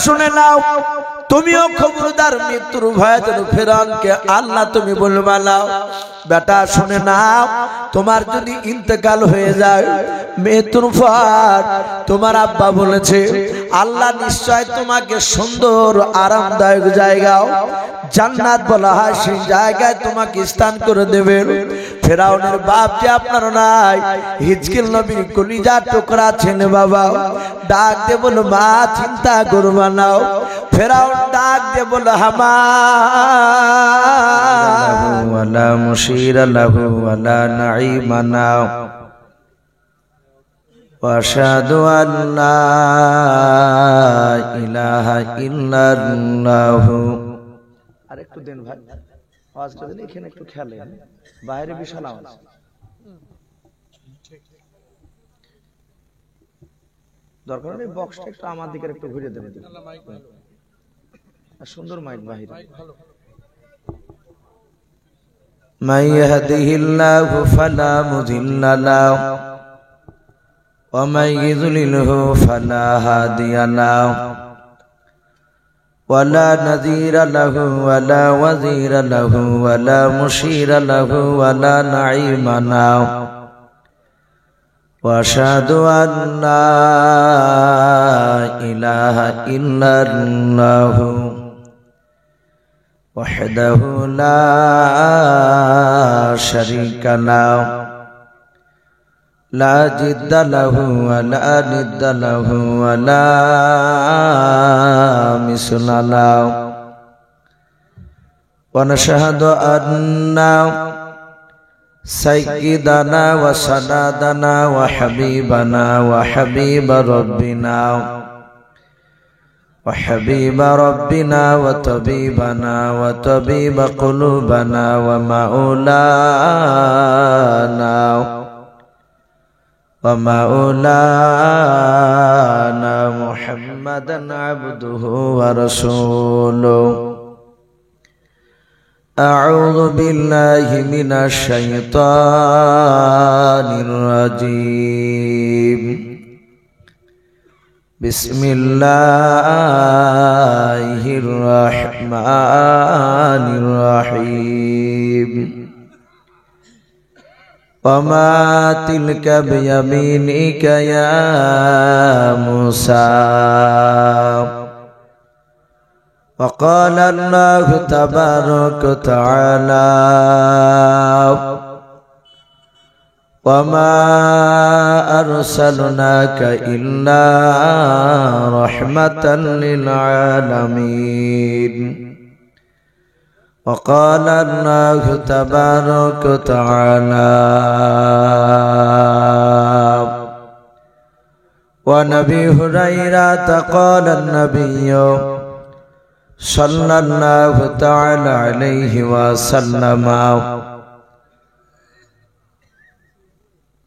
শুনে নাও, তুমিও খবরদার মৃত্যুর ভয়ে যেন ফেরাউনকে আল্লাহ তুমি বলবা না। বেটা শুনে নাও, তোমার যদি ইন্তেকাল হয়ে যায় মৃত্যুর পর, তোমার আব্বা বলেছে আল্লাহ নিশ্চয় তোমাকে সুন্দর আরামদায়ক জায়গা জান্নাত বলা হয় সেই জায়গায় তোমাকে স্থান করে দেবেন। ফেরাউনের বাপ যে আপনার নাই, হিজকিল নবীর কলিজার টুকরা ছেলে বাবা, ডাক দিয়ে বলো মা চিন্তা করবা না। ফেরাউন ডাক দিয়ে বলো হামান ওয়ালা মুশিরা লাহু ওয়ালা নাঈমানা ওয়া আশহাদু আল্লা ইলাহা ইল্লাল্লাহু। আরেকটু দেন ভাই, আওয়াজটা দিন, এখানে একটু খেয়াল রাখেন, বাইরে বিশাল আওয়াজ। দরকার নেই, বক্সটা একটু আমার দিকে একটু ঘুরে দেবেন, সুন্দর মাইক বাহির। মান ইয়াহদিহিল্লাহু ফালা মুদিল্লা লাহু ওয়া মান ইযলিলহু ফালা হাদিয়া লাহু ওয়ালা নাযীরা লাহু ওয়ালা ওয়াযীরা লাহু ওয়ালা মুশীরা লাহু ওয়ালা নাঈমা লাহু ওয়া আশহাদু আল্লা ইলাহা ইল্লাল্লাহু ওয়াহদাহু লা শারীকা লাহু লা জিদ্দা লাহু ওয়ালা নিদ্দা লাহু ওয়ালা মিসলা লাহু ওয়া নাশহাদু আন্না সাইয়্যিদানা ওয়া সাদাদানা ওয়া হাবিবানা ওয়া হাবিবা রাব্বিনা ওয়া হাবিবা রাব্বিনা ওয়া তাবিবানা ওয়া তাবিবা কুলুবানা ওয়া মাওলানা ومولانا محمدا عبده ورسوله. أعوذ بالله من الشيطان الرجيم. بسم الله الرحمن الرحيم. وما تلك بيمينك يا موسى. وقال الله تبارك وتعالى وما أرسلناك إلا رحمة للعالمين. وقال الله تبارك وتعالى ونبي هريرة قال النبي صلى الله تعالى عليه وسلم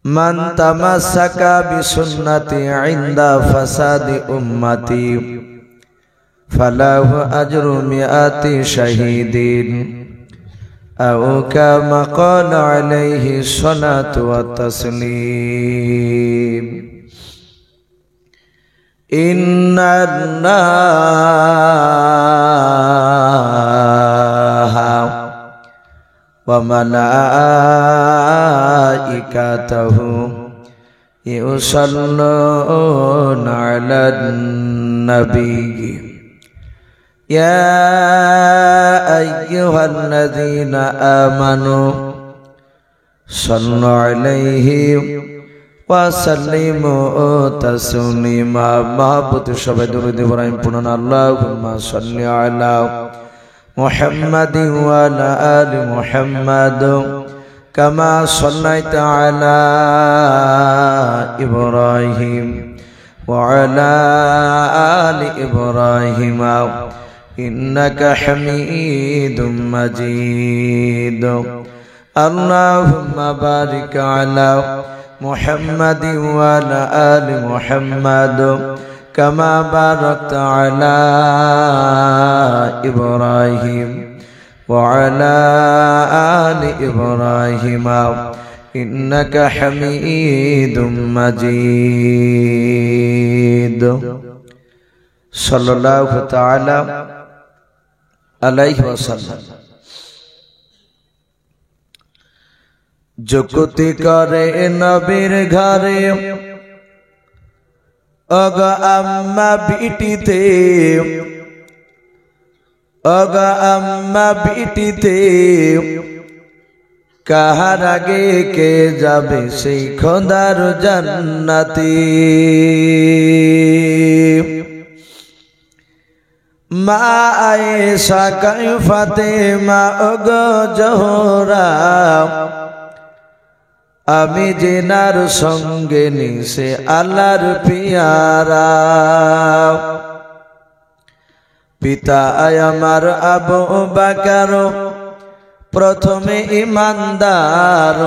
من تمسك بسنتي عند فساد أمتي فله أجر 100 شهيد أو كما قال عليه الصلاة والتسليم. إن الله وملائكته يصلون على النبي يا أيها الذين آمنوا صلوا عليه وسلموا تسليما. محبت সবাই দরুদ ইব্রাহিম পড়ুন। আল্লাহুম্মা সাল্লি আলা মুহাম্মাদিন ওয়া আলা আলি মুহাম্মাদ কামা সাল্লাইতা আলা ইব্রাহিম ওয়া আলা আলি ইব্রাহিম إنك حميد مجيد. اللهم بارك على محمد وعلى آل محمد كما باركت على إبراهيم وعلى آل إبراهيم إنك حميد مجيد. সাল্লাল্লাহু তাআলা আলাইহি ওয়াসাল্লাম। যুক্তি করে নবীর ঘরে অগ আম্মা বিটিতে, অগ আম্মা বিটিতে, কাহার আগে কে যাবে সেই খোদার জান্নাতে। মা আয়েশা কাই ফাতেমা অগ জোহরা, আমি জেনার সঙ্গে নিছে আল্লাহর পিয়ারা। পিতা আমার আবু বকর প্রথমে ইমানদার,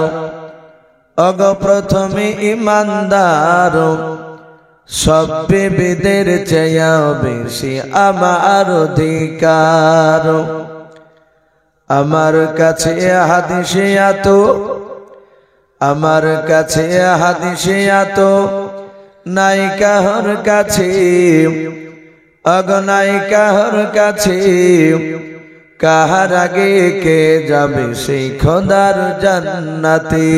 অগ প্রথমে ইমানদার, সব বিবিদের চেয়ে বেশি আমার অধিকার। আমার কাছে হাদিসে এত, আমার কাছে হাদিসে এত নাই কাহর কাছে, অগ নাই কাহর কাছে, কাহার আগে কে যাবে সেই খোদার জান্নাতে।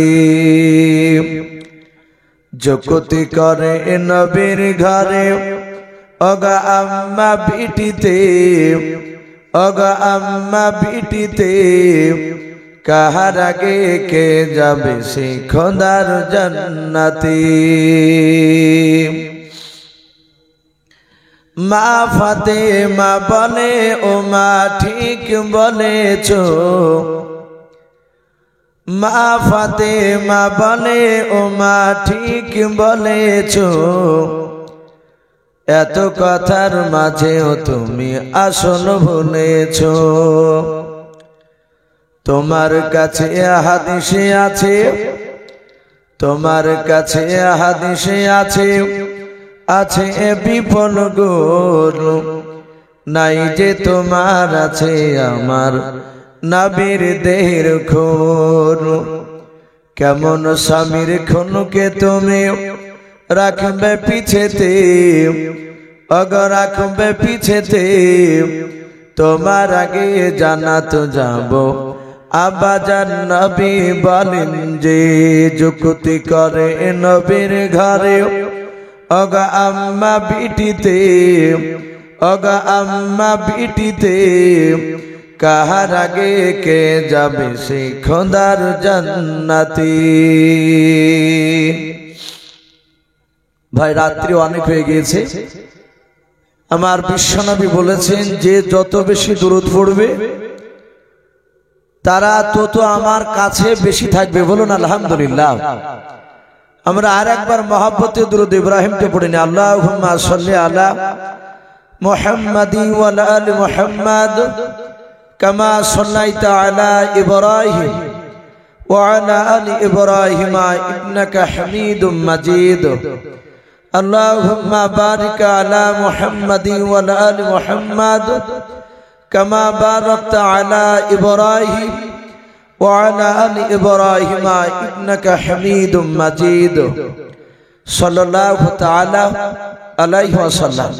যুক্তি করে নবীর ঘরে অগ আম্মা বিটিতে, অগ আম্মা বিটিতে, কাহার আগে কে যাবে সেই খোদার জান্নাতে। মা ফাতেমা বলে ও মা ঠিক বলেছো, মা ফাতেমা বলে ও মা ঠিক বলেছো, এত কথার মাঝেও তুমি আসল ভুলেছো। তোমার কাছে হাদিসে আছে, তোমার কাছে হাদিসে আছে, আছে বিপুল গুণ, নাই যে তোমার আছে আমার নবীর দেহের খুন। কেমন স্বামীর খুনকে তুমি রাখবে পিছেতে, অগ রাখবে পিছেতে, তোমার আগে জান্নাত যাব আব্বাজান নবী বলেন যে। যুক্তি করে নবীর ঘরে অগ আম্মা বিটিতে, অগ আম্মা বিটিতে, কাহার আগে কে যাবে সেই খোদার জান্নাতে। ভাই রাত্রি অনেক হয়ে গিয়েছে, আমার বিশ্বনবী বলেছেন যে যত বেশি দুরূদ পড়বে তারা তত আমার কাছে বেশি থাকবে। বলুন আলহামদুলিল্লাহ। আমরা আর একবার মহব্বতে দুরূদ ইব্রাহিমকে পড়ে নি। আল্লাহুম্মা সাল্লি আলা মুহাম্মাদি ওয়া আলা আলি মুহাম্মাদ কামা সাল্লাইতা আলা ইব্রাহিম ওয়া আলা আলি ইব্রাহিম ইন্নাকা হামিদুম মাজিদ। আল্লাহুম্মা বারিক আলা মুহাম্মাদি ওয়া আলা আলি মুহাম্মাদ কামা বারাকতা আলা ইব্রাহিম ওয়া আলা আলি ইব্রাহিম ইন্নাকা হামিদুম মাজিদ। সাল্লাল্লাহু তাআলা আলাইহি ওয়াসাল্লাম।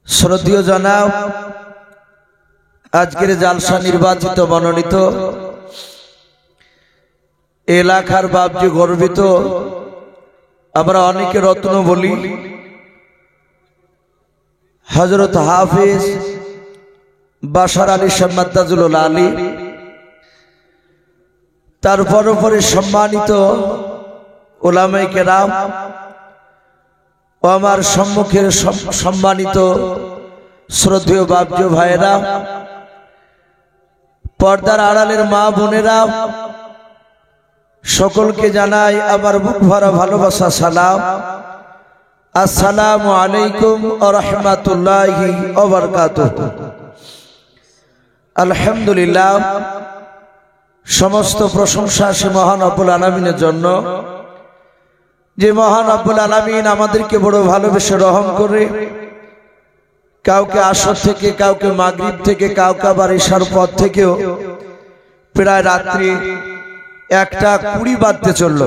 শ্রদ্ধেয় জনাব, আজকের জালসা নির্বাচিত মনোনীত এলাকার বাপজি গর্বিত, আমরা অনেকে রত্ন বলি, হযরত হাফেজ বাশার আলী শাম্মাতাজুল আলী, তারপর পরে সম্মানিত উলামায়ে কেরাম ও আমার সম্মুখের সম্মানিত শ্রদ্ধেয় বাপজি ভাইরা, পর্দার আড়ালের মা বোনেরা, সকলকে জানাই আমার বুক ভরা ভালোবাসা সালাম। আসসালামু আলাইকুম ওয়া রাহমাতুল্লাহি ওয়া বারাকাতুহু। আলহামদুলিল্লাহ, সমস্ত প্রশংসা সে মহান রব্বুল আলামিনের জন্য, যে মহান রব্বুল আলামিন আমাদেরকে বড় ভালোবেসে রহম করে কাউকে আসর থেকে, কাউকে মাগরিব থেকে, কাউকে আবার ইশার পর থেকেও প্রায় রাত্রি 1টা 20 বাজতে চলল,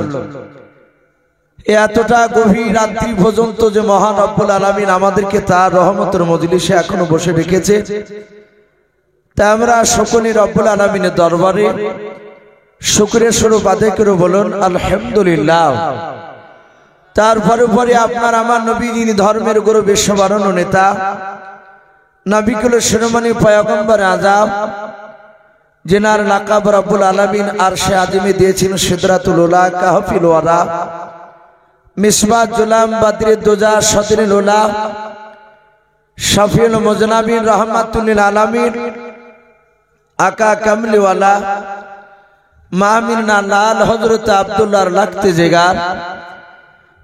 এতটা গভীর রাত্রি পর্যন্ত যে মহান রব্বুল আলামিন আমাদেরকে তার রহমতের মজলিসে এখনো বসে রেখেছে, তা আমরা সকলেই রব্বুল আলামিনের দরবারে শুকরিয়া স্বরূপ আদায় করে বলুন আলহামদুলিল্লাহ। তারপরে পরে আপনার আমার নবী, যিনি ধর্মের গুরু, বিশ্ববরণ্য নেতা, নবিকুল শিরোমণি পয়গম্বর আযম, जिनार लाकाब रब्बुल आलमीन आरशे आज़मी दिएछिन सिदरातुल उला, काहफिल वरा, मिसबाह जुलाम, बद्रे दुजा, सदरुल उला, शफीउल मुज़नबिन, रहमतुल लिल आलमीन, आका कमली वाला, मामिन लाल हजरत अब्दुल्लाह लखते जिगार,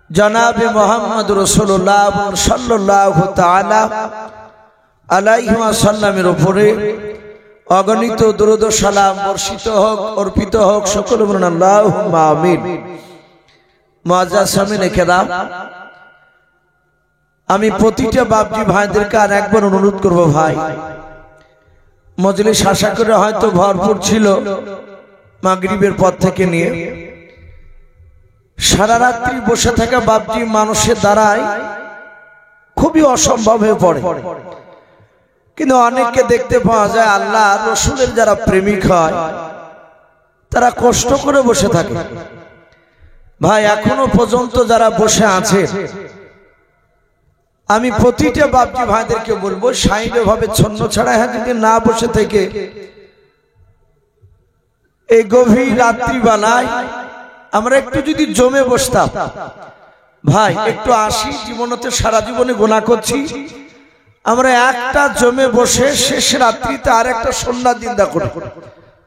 जनाब मोहम्मद रसूलुल्लाह सल्लल्लाहु ताआला अलैहि वसल्लमेर उपरे अगणित दुरूद सालाम बर्षित होक, अर्पित होक। सकले बोलेन आल्लाहुम्मा आमीन। मुआज्जाज सामिने केराम, आमी प्रतिटा बापजी भाईदेरके आर एकबार अनुरोध करब, भाई मजलिस आशा करे हयतो भरपुर छिलो मागरिबेर पर थेके निये। सारा रात्रि बसे थाका बापजी मानुषेर द्वाराई खुबই असम्भव হয়ে পড়ে, কিন্তু অনেককে দেখতে পাওয়া যায় আল্লাহ রসুলের যারা প্রেমিক হয় তারা কষ্ট করে বসে থাকে। ভাই এখনো পর্যন্ত যারা বসে আছে, আমি প্রতিটা বাপজি ভাইদেরকে বলবো সাইডভাবে ছন্ন ছাড়া যদি না বসে থেকে এই গভীর রাত্রিবেলায় আমরা একটু যদি জমে বসতাম, ভাই একটু আসি, জীবনতে সারা জীবনে গুনাহ করছি, আমরা একটা জমে বসে শেষ রাত্রিতে আর একটা সন্ধ্যা জিন্দা করি।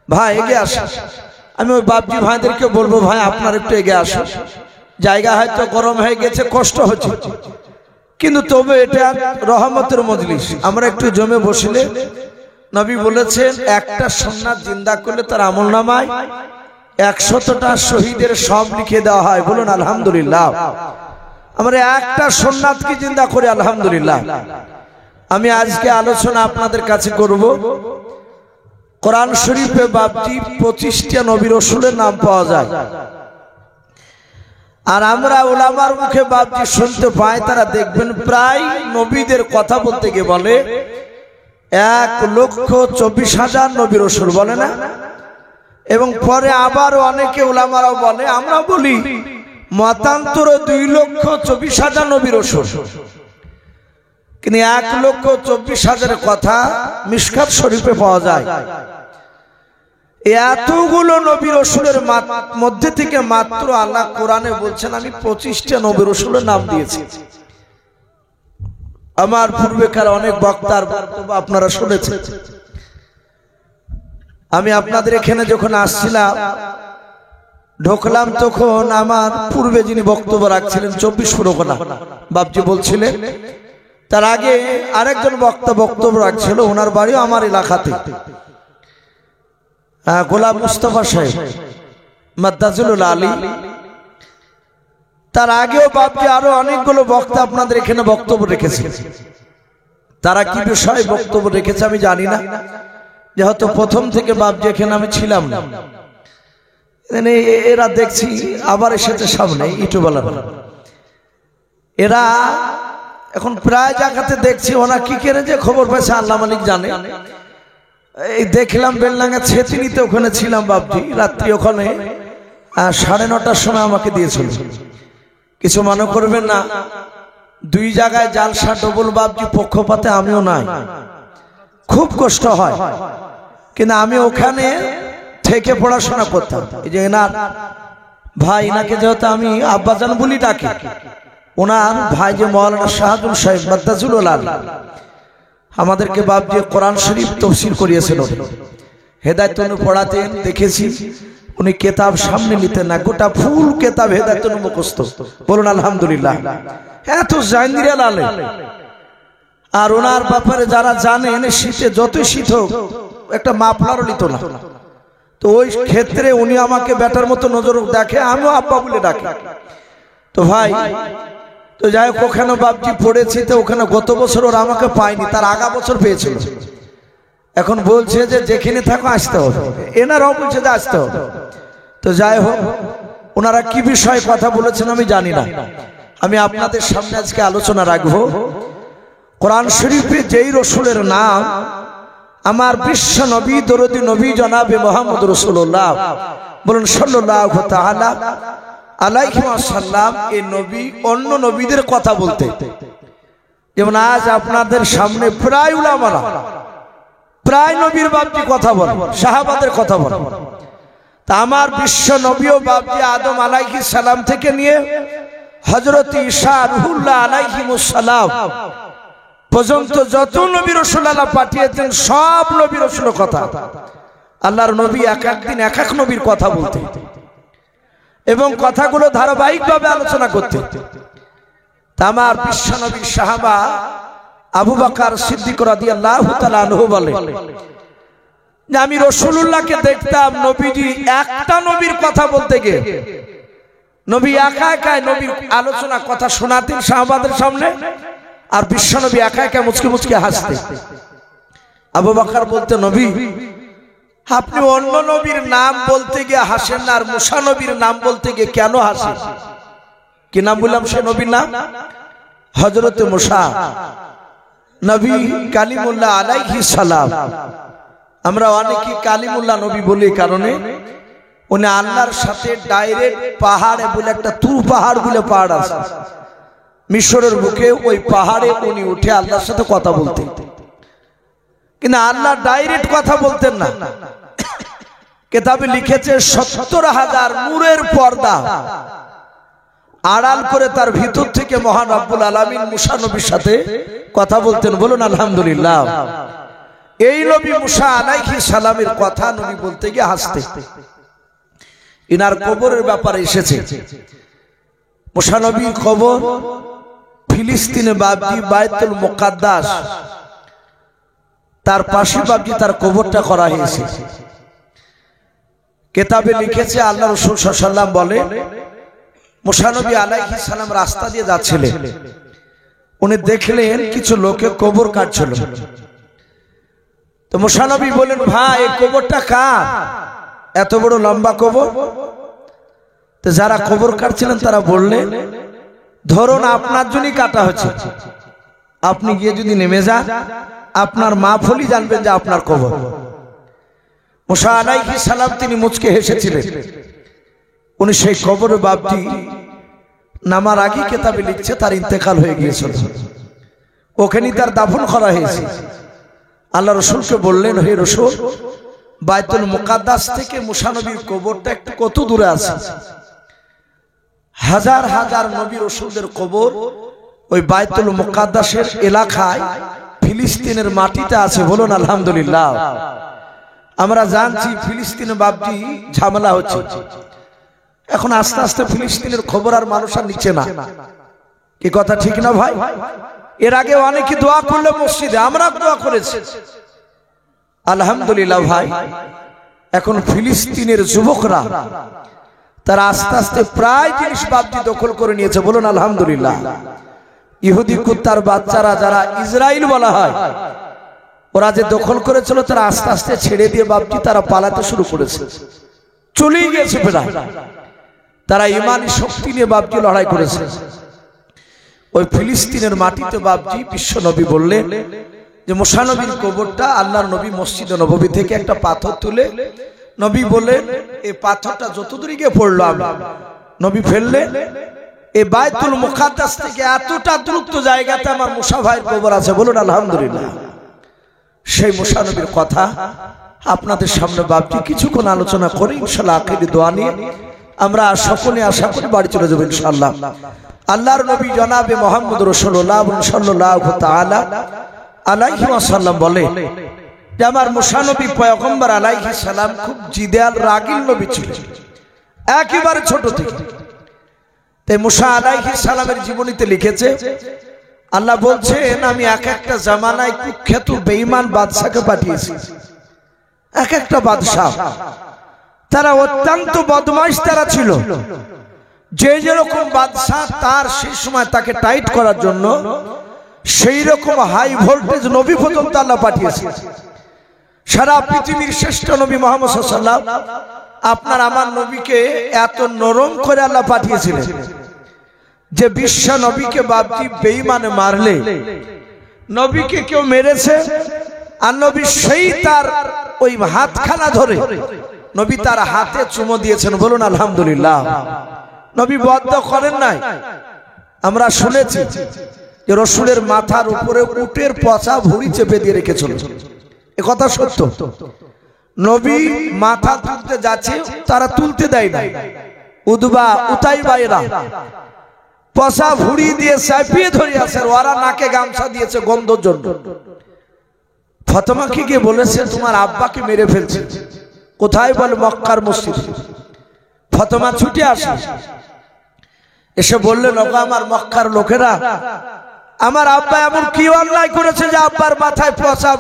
ভাই এগিয়ে আসুন। আমি ওই বাপজি ভাইদেরকে বলবো, ভাই আপনারা একটু এগিয়ে আসুন। জায়গা হয়তো গরম হয়ে গেছে, কষ্ট হচ্ছে, কিন্তু তবে এটা রহমতের মজলিস। আমরা একটু জমে বসলে নবী বলেছেন একটা সন্ধ্যা জিন্দা করলে তার আমলনামায় 100টা শহীদের সব লিখে দেওয়া হয়। বলুন আলহামদুলিল্লাহ। আমরা একটা সুন্নাতকে জিন্দা করি আলহামদুলিল্লাহ। আমি আজকে আলোচনা আপনাদের কাছে করব কোরআন শরীফে বাপজি 25টা নবী রাসূলের নাম পাওয়া যায়, আর আমরা উলামার মুখে বাপজি শুনতে পাই, তারা দেখবেন প্রায় নবীদের কথা বলতে গিয়ে বলে 1,24,000 নবী রাসূল বলে না, এবং পরে আবার অনেকে উলামারাও বলে, আমরা বলি মতান্তরে 2,24,000 নবী রাসূল, কিন্তু 1,24,000 কথা মিশকাত শরীফে পাওয়া যায়। এতগুলো নবী রাসূলের মধ্যে থেকে মাত্র আল্লাহ কোরআনে বলছেন আমি 25টা নবী রাসূলের নাম দিয়েছি। আমার পূর্বেকার অনেক বক্তার বক্তব্য আপনারা শুনেছেন। আমি আপনাদের এখানে যখন আসছিলাম, ঢোকলাম, তখন আমার পূর্বে যিনি বক্তব্য রাখছিলেন 24 পরগনা বাপজি বলছিলেন, তার আগে আরেকজন বক্তা বক্তব্য রাখছিল, ওনার বাড়িও আমার এলাকাতে, গোলাম মুস্তাফা সাহেব মাদ্দাজুল আলী। তার আগেও বাপজি আরো অনেকগুলো বক্তা আপনাদের এখানে বক্তব্য রেখেছে। তারা কি বিষয়ে বক্তব্য রেখেছে আমি জানি না, যেহেতু প্রথম থেকে বাপজি এখানে আমি ছিলাম না। এরা দেখছি আবার এসেছে সামনে ইটুবালা, এরা এখন প্রায় জায়গাতে দেখছি ওনা কি করে যে খবর পাইছে আল্লাহ মালিক জানে। এই দেখলাম বেলডাঙ্গা ছেতিনিতে, ওখানে ছিলাম বাপজি রাত্রি, ওখানে 9:30টার সময় আমাকে দিয়েছিল। কিছু মনে করবেন না, 2 জায়গায় জালসা ডবল বাপজি পক্ষপাতে আমিও নাই, খুব কষ্ট হয়, কিন্তু আমি ওখানে থেকে পড়াশোনা করতাম। এই যে এনার ভাই, এনাকে যেহেতু আমি আব্বাজান বলি ডাকি, ওনার ভাই যে মাওলানা শাহাদুল সাহেব মাদ্দাজুল আলী আমাদেরকে বাপজি কোরআন শরীফ তাফসীর করিয়েছিল, হেদায়েতুন পড়াতেন, দেখেছি উনি কিতাব সামনে নিতেন না, গোটা ফুল কিতাব হেদায়েতুন মুখস্থ। বলুন আলহামদুলিল্লাহ। এত জাইন্দিরা আলে, আর ওনার ব্যাপারে যারা জানেন শীতে যতই শীত হোক একটা মাফলারও নিত না। তো ওই ক্ষেত্রে উনি আমাকে বেটার মতো নজর দেখে, আমিও আব্বা বলে ডাকি। তো ভাই, তো যাই হোক, ওখানে বাপজি পড়েছি, তো ওখানে গত বছর ওরা আমাকে পায়নি, তার আগা বছর পেয়েছিল। এখন বলছে যে যেখানে থাকো আসতে হবে, এনারাও বলছে যে আসতে হবে। তো যাই হোক, ওনারা কি বিষয়ে কথা বলেছেন আমি জানি না। আমি আপনাদের সামনে আজকে আলোচনা রাখবো কোরআন শরীফে যেই রসুলের নাম আমার বিশ্ব নবী দরদি নবী জনাবে মুহাম্মদ রাসূলুল্লাহ বলুন সাল্লাল্লাহু তাআলা আলাইহি ওয়াসাল্লাম, এই নবী অন্য নবীদের কথা বলতে, যেমন আজ আপনাদের সামনে প্রায় উলামারা প্রায় নবীর বাপজি কথা বলে, সাহাবাদের কথা বলে। তা আমার বিশ্ব নবী ও বাপজি আদম আলাইহিস সালাম থেকে নিয়ে হযরত ঈসা রুহুল্লাহ আলাইহিমুস সালাম পর্যন্ত যত নবী রাসূল আল্লাহ পাঠিয়েছেন সব নবী রাসূলের কথা, আল্লাহর নবী এক একদিন এক এক নবীর কথা বলতেন এবং কথাগুলো ধারাবাহিকভাবে আলোচনা করতেন। আমার বিশ্ব নবীর সাহাবা আবু বকর সিদ্দিক রাদিয়াল্লাহু তাআলা আনহু বলে যে আমি রাসূলুল্লাহকে দেখতাম নবীজি একটা নবীর কথা বলতে গিয়ে নবী একা একা নবীর আলোচনা কথা শোনাতেন সাহাবাদের সামনে, আর বিশ্ব নবী একা একা মুচকি মুচকি হাসতেন। আবু বকর বলতে, নবী আপনি অন্য নবীর নাম বলতে গিয়ে হাসেন না, আর মুসা নবীর নাম বলতে গিয়ে কেন হাসেন? কি নাম বললাম সে নবীর নাম? হযরত মুসা নবী কালিমুল্লাহ আলাইহিস সালাম। আমরা অনেকে কালিমুল্লাহ নবী বলি কারণে উনি আল্লাহর সাথে ডাইরেক্ট পাহাড়ে বলে একটা তুর পাহাড় বলে পাহাড় আছে মিশরের বুকে, ওই পাহাড়ে উনি উঠে আল্লাহর সাথে কথা বলতেন, কিন্তু আল্লাহ ডাইরেক্ট কথা বলতেন না। কিতাবে লিখেছে ৭০,০০০ নূরের পর্দা আড়াল করে তার ভিতর থেকে মহান রব্বুল আলামিন মুসা নবীর সাথে কথা বলতেন। বলুন আলহামদুলিল্লাহ। এই নবী মুসা আলাইহিস সালামের কথা নবী বলতে গিয়ে হাসতে। ইনার কবরের ব্যাপারে এসেছে, মুসা নবীর কবর ফিলিস্তিনে বাবজি বাইতুল মুকাদ্দাস, তার পাশে বাবজি তার কবরটা করা হয়েছে। কিতাবে লিখেছে আল্লাহ রাসূল সাল্লাল্লাহু আলাইহি ওয়াসাল্লাম বলে মুসা নবী আলাইহিস সালাম রাস্তা দিয়ে যাচ্ছিলেন, উনি দেখলেন কিছু লোকে কবর কাটছিল। তো মুসা নবী বলেন, ভাই এই কবরটা কার? এত বড় লম্বা কবর। তো যারা কবর কাটছিলেন তারা বললেন, ধরুন আপনার জন্যই কাটা হচ্ছে, আপনি গিয়ে যদি নেমে যান আপনার মা ফলি জানবেন যে আপনার কবর। মুসা আলাইহিস সালাম তিনি মুচকে হেসেছিলেন। উনি সেই কবরে বাপটি নামার আগে কিতাবে লিখছে তার ইন্তেকাল হয়ে গিয়েছিল, ওখানেই তার দাফন করা হয়েছে। আল্লাহ রাসূলকে বললেন, হে রাসূল, বাইতুল মুকাদ্দাস থেকে মুসা নবীর কবরটা একটু কত দূরে আছে? হাজার হাজার নবী রাসূলদের কবর ওই বাইতুল মুকাদ্দাসের এলাকায় ফিলিস্তিনের মাটিতে আছে। বলুন আলহামদুলিল্লাহ। আমরা জানছি ফিলিস্তিনে বাপজি ঝামেলা হচ্ছে, এখন আস্তে আস্তে ফিলিস্তিনের খবর আর মানুষ আর নিচ্ছে না। কি কথা ঠিক না ভাই? এর আগে অনেকে দোয়া করলে মসজিদে, আমরা দোয়া করেছি আলহামদুলিল্লাহ ভাই। এখন ফিলিস্তিনের যুবকরা তারা আস্তে আস্তে প্রায় জিনিস বাপজি দখল করে নিয়েছে। বলুন আলহামদুলিল্লাহ। ইহুদি কুত্তার বাচ্চারা যারা ইসরায়েল বলা হয়, ওরা যে দখল করেছিল তারা আস্তে আস্তে ছেড়ে দিয়ে বাপজি তারা পালাতে শুরু করেছে, চলেই গেছে প্রায়। তারা ইমানি শক্তি নিয়ে বাপজি লড়াই করেছে। ওই ফিলিস্তিনের মাটিতে বাপজি বিশ্ব নবী বললেন যে মুসা নবীর কবরটা আল্লাহর নবী মসজিদে নববী থেকে একটা পাথর তুলে নবী বললেন, এই পাথরটা যতদূর গিয়ে পড়লো নবী ফেললেন, এই বাইতুল মুকাদ্দাস থেকে এতটা দূরত্ব জায়গাতে আমার মুসা ভাইয়ের কবর আছে। বলুন আলহামদুলিল্লাহ। সেই মুসা নবীর কথা আপনাদের সামনে বাপজি কিছুক্ষণ আলোচনা করে ইনশাআল্লাহ আখিরি দোয়া নিয়ে আমরা সকলে আশা করি বাড়ি চলে যাব ইনশাআল্লাহ। আল্লাহর নবী জনাবে মুহাম্মদ রাসূলুল্লাহ সাল্লাল্লাহু তাআলা আলাইহি ওয়াসাল্লাম বলে যে আমার মুসা নবী পয়গম্বর আলাইহিস সালাম খুব জিদাল রাগিল নবী ছিলেন, একেবারে ছোট থেকে। তাই মুসা আলাইহিস সালামের জীবনীতে লিখেছে, আল্লাহ বলছেন আমি এক একটা জামানায় কুখ্যাত বেঈমান বাদশাকে পাঠিয়েছি। এক একটা বাদশা তারা অত্যন্ত বদমাইশ তারা ছিল। যে যেরকম বাদশা তার সেই সময় তাকে টাইট করার জন্য সেই রকম হাই ভোল্টেজ নবী পর্যন্ত আল্লাহ পাঠিয়েছে। সারা পৃথিবীর শ্রেষ্ঠ নবী মুহাম্মদ সাল্লাল্লাহু আলাইহি ওয়াসাল্লাম আপনার আমার নবীকে এত নরম করে আল্লাহ পাঠিয়েছিলেন যে বিশ্ব নবীকে বাপজি বেঈমানে মারলে নবীকে কেউ মেরেছে আর নবী সেই তার ওই হাতখানা ধরে নবী তার হাতে চুমো দিয়েছেন, বলুন আলহামদুলিল্লাহ। নবী বদ্ধ করেন নাই। আমরা শুনেছি যে রসুলের মাথার উপরে উটের পচা ভুঁড়ি চেপে দিয়ে রেখেছিল, এ কথা সত্য। নবী মাথা তুলতে যাচ্ছে, তারা তুলতে দেয় না। উদবা উতাইবাইরা পচা ভুঁড়ি দিয়ে চাপিয়ে ধরে আছে, ওরা নাকে গামছা দিয়েছে গন্ধর জন্য। ফাতেমাকে গিয়ে বলেছে তোমার আব্বাকে মেরে ফেলছে। কোথায়? বলে মক্কার মসজিদে। ফাতেমা ছুটে আসে, এসে বললেন ওগো আমার মক্কার লোকেরা, আমার আব্বা এমন কি অন্যায় করেছে যে আব্বার মাথায় পচা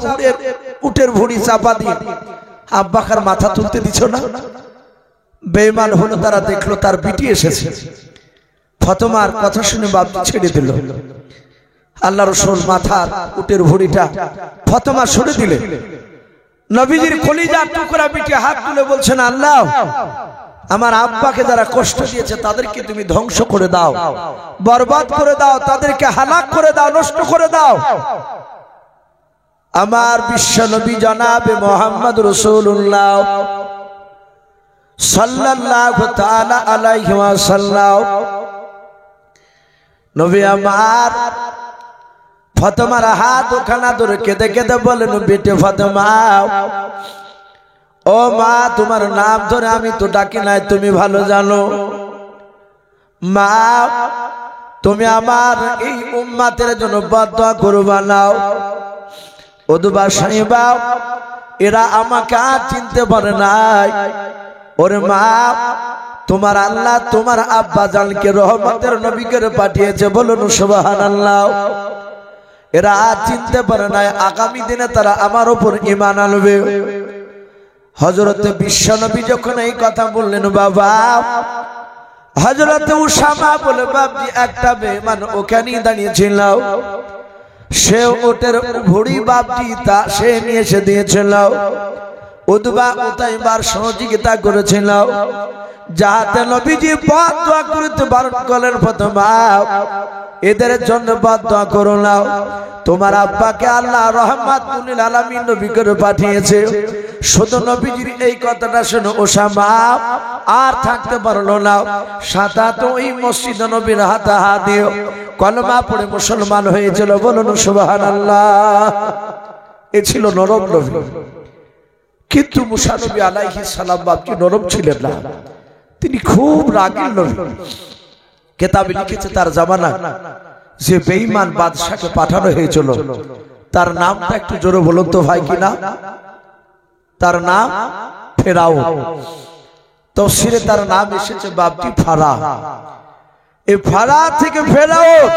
উটের ভুঁড়ি চাপা দিয়ে আব্বাকার মাথা তুলতে দিছ না? বেঈমান হলো তারা, দেখলো তার বিটি এসেছে। ফাতেমার কথা শুনে বাপজি ছেড়ে দিল। আল্লাহ রাসূল মাথার উটের ভুঁড়িটা ফাতেমা সরে দিলেন। নবীজির কলিজার টুকরা বিটি হাত তুলে বলছেন, আল্লাহ আমার আব্বাকে যারা কষ্ট দিয়েছে তাদেরকে তুমি ধ্বংস করে দাও, বরবাদ করে দাও, তাদেরকে হালাক করে দাও, নষ্ট করে দাও। আমার বিশ্ব নবী জনাবে মুহাম্মদ রাসূলুল্লাহ সাল্লাল্লাহু তাআলা আলাইহি ওয়াসাল্লাম নবী আমার ফাতেমার হাত ওখানা ধরে কেঁদে কেঁদে বলেন, বেটে ফাতেমা, ও মা তোমার নাম ধরে আমি তো ডাকি নাই, তুমি ভালো জানো। মা তুমি আমার এই উম্মতের জন্য বদদুয়া করবা না। উদবা সাইবা এরা আমাকে আর চিনতে পারে নাই। ওরে মা তোমার আল্লাহ তোমার আব্বা জানকে রহমতের নবীকে পাঠিয়েছে, বলুন সুবহানাল্লাহ। এরা আর চিনতে পারে নাই, আগামী দিনে তারা আমার উপর ঈমান আনবে। হযরতে বিশ্বনবী যখন এই কথা বললেন, বাবা হযরতে উসামা বলে বাপজি একটা বেঈমান ওখানেই দাঁড়িয়েছিল, সে ওটের ভুঁড়ি বাপজি তা সে নিয়ে এসে দিয়েছিল। উদবা উতাইবার সহযোগিতা করেছিল যাতে নবীজি বদদুয়া করতে বারণ করলেন, ফাতেমা এদের জন্য বদদুয়া করো না। তোমার আব্বাকে আল্লাহ রাহমাতুল লিল আলামিন নবী করে পাঠিয়েছে। শুধু নবীজির এই কথাটা শুনে ওসামা আর থাকতে পারলো না, সাথে তো ওই মসজিদ নবীর হাতে হাত দিয়ে কলমা পড়ে মুসলমান হয়েছিল, বলুন সুবহানাল্লাহ। এ ছিল নরম নবী। কিন্তু মুসা নবী আলাইহিস সালাম বাপজি নরম ছিলেন না, তিনি খুব রাগী নবী। কিতাবে লিখেছে তার জামানা যে বেঈমান বাদশাকে পাঠানো হয়েছিল, তার নামটা একটু জোরে বলুন তো ভাই, কি নাম? তার নাম ফেরাউন। তাফসীরে তার নাম এসেছে বাপজি ফারা। এই ফারা থেকে ফেরাউন,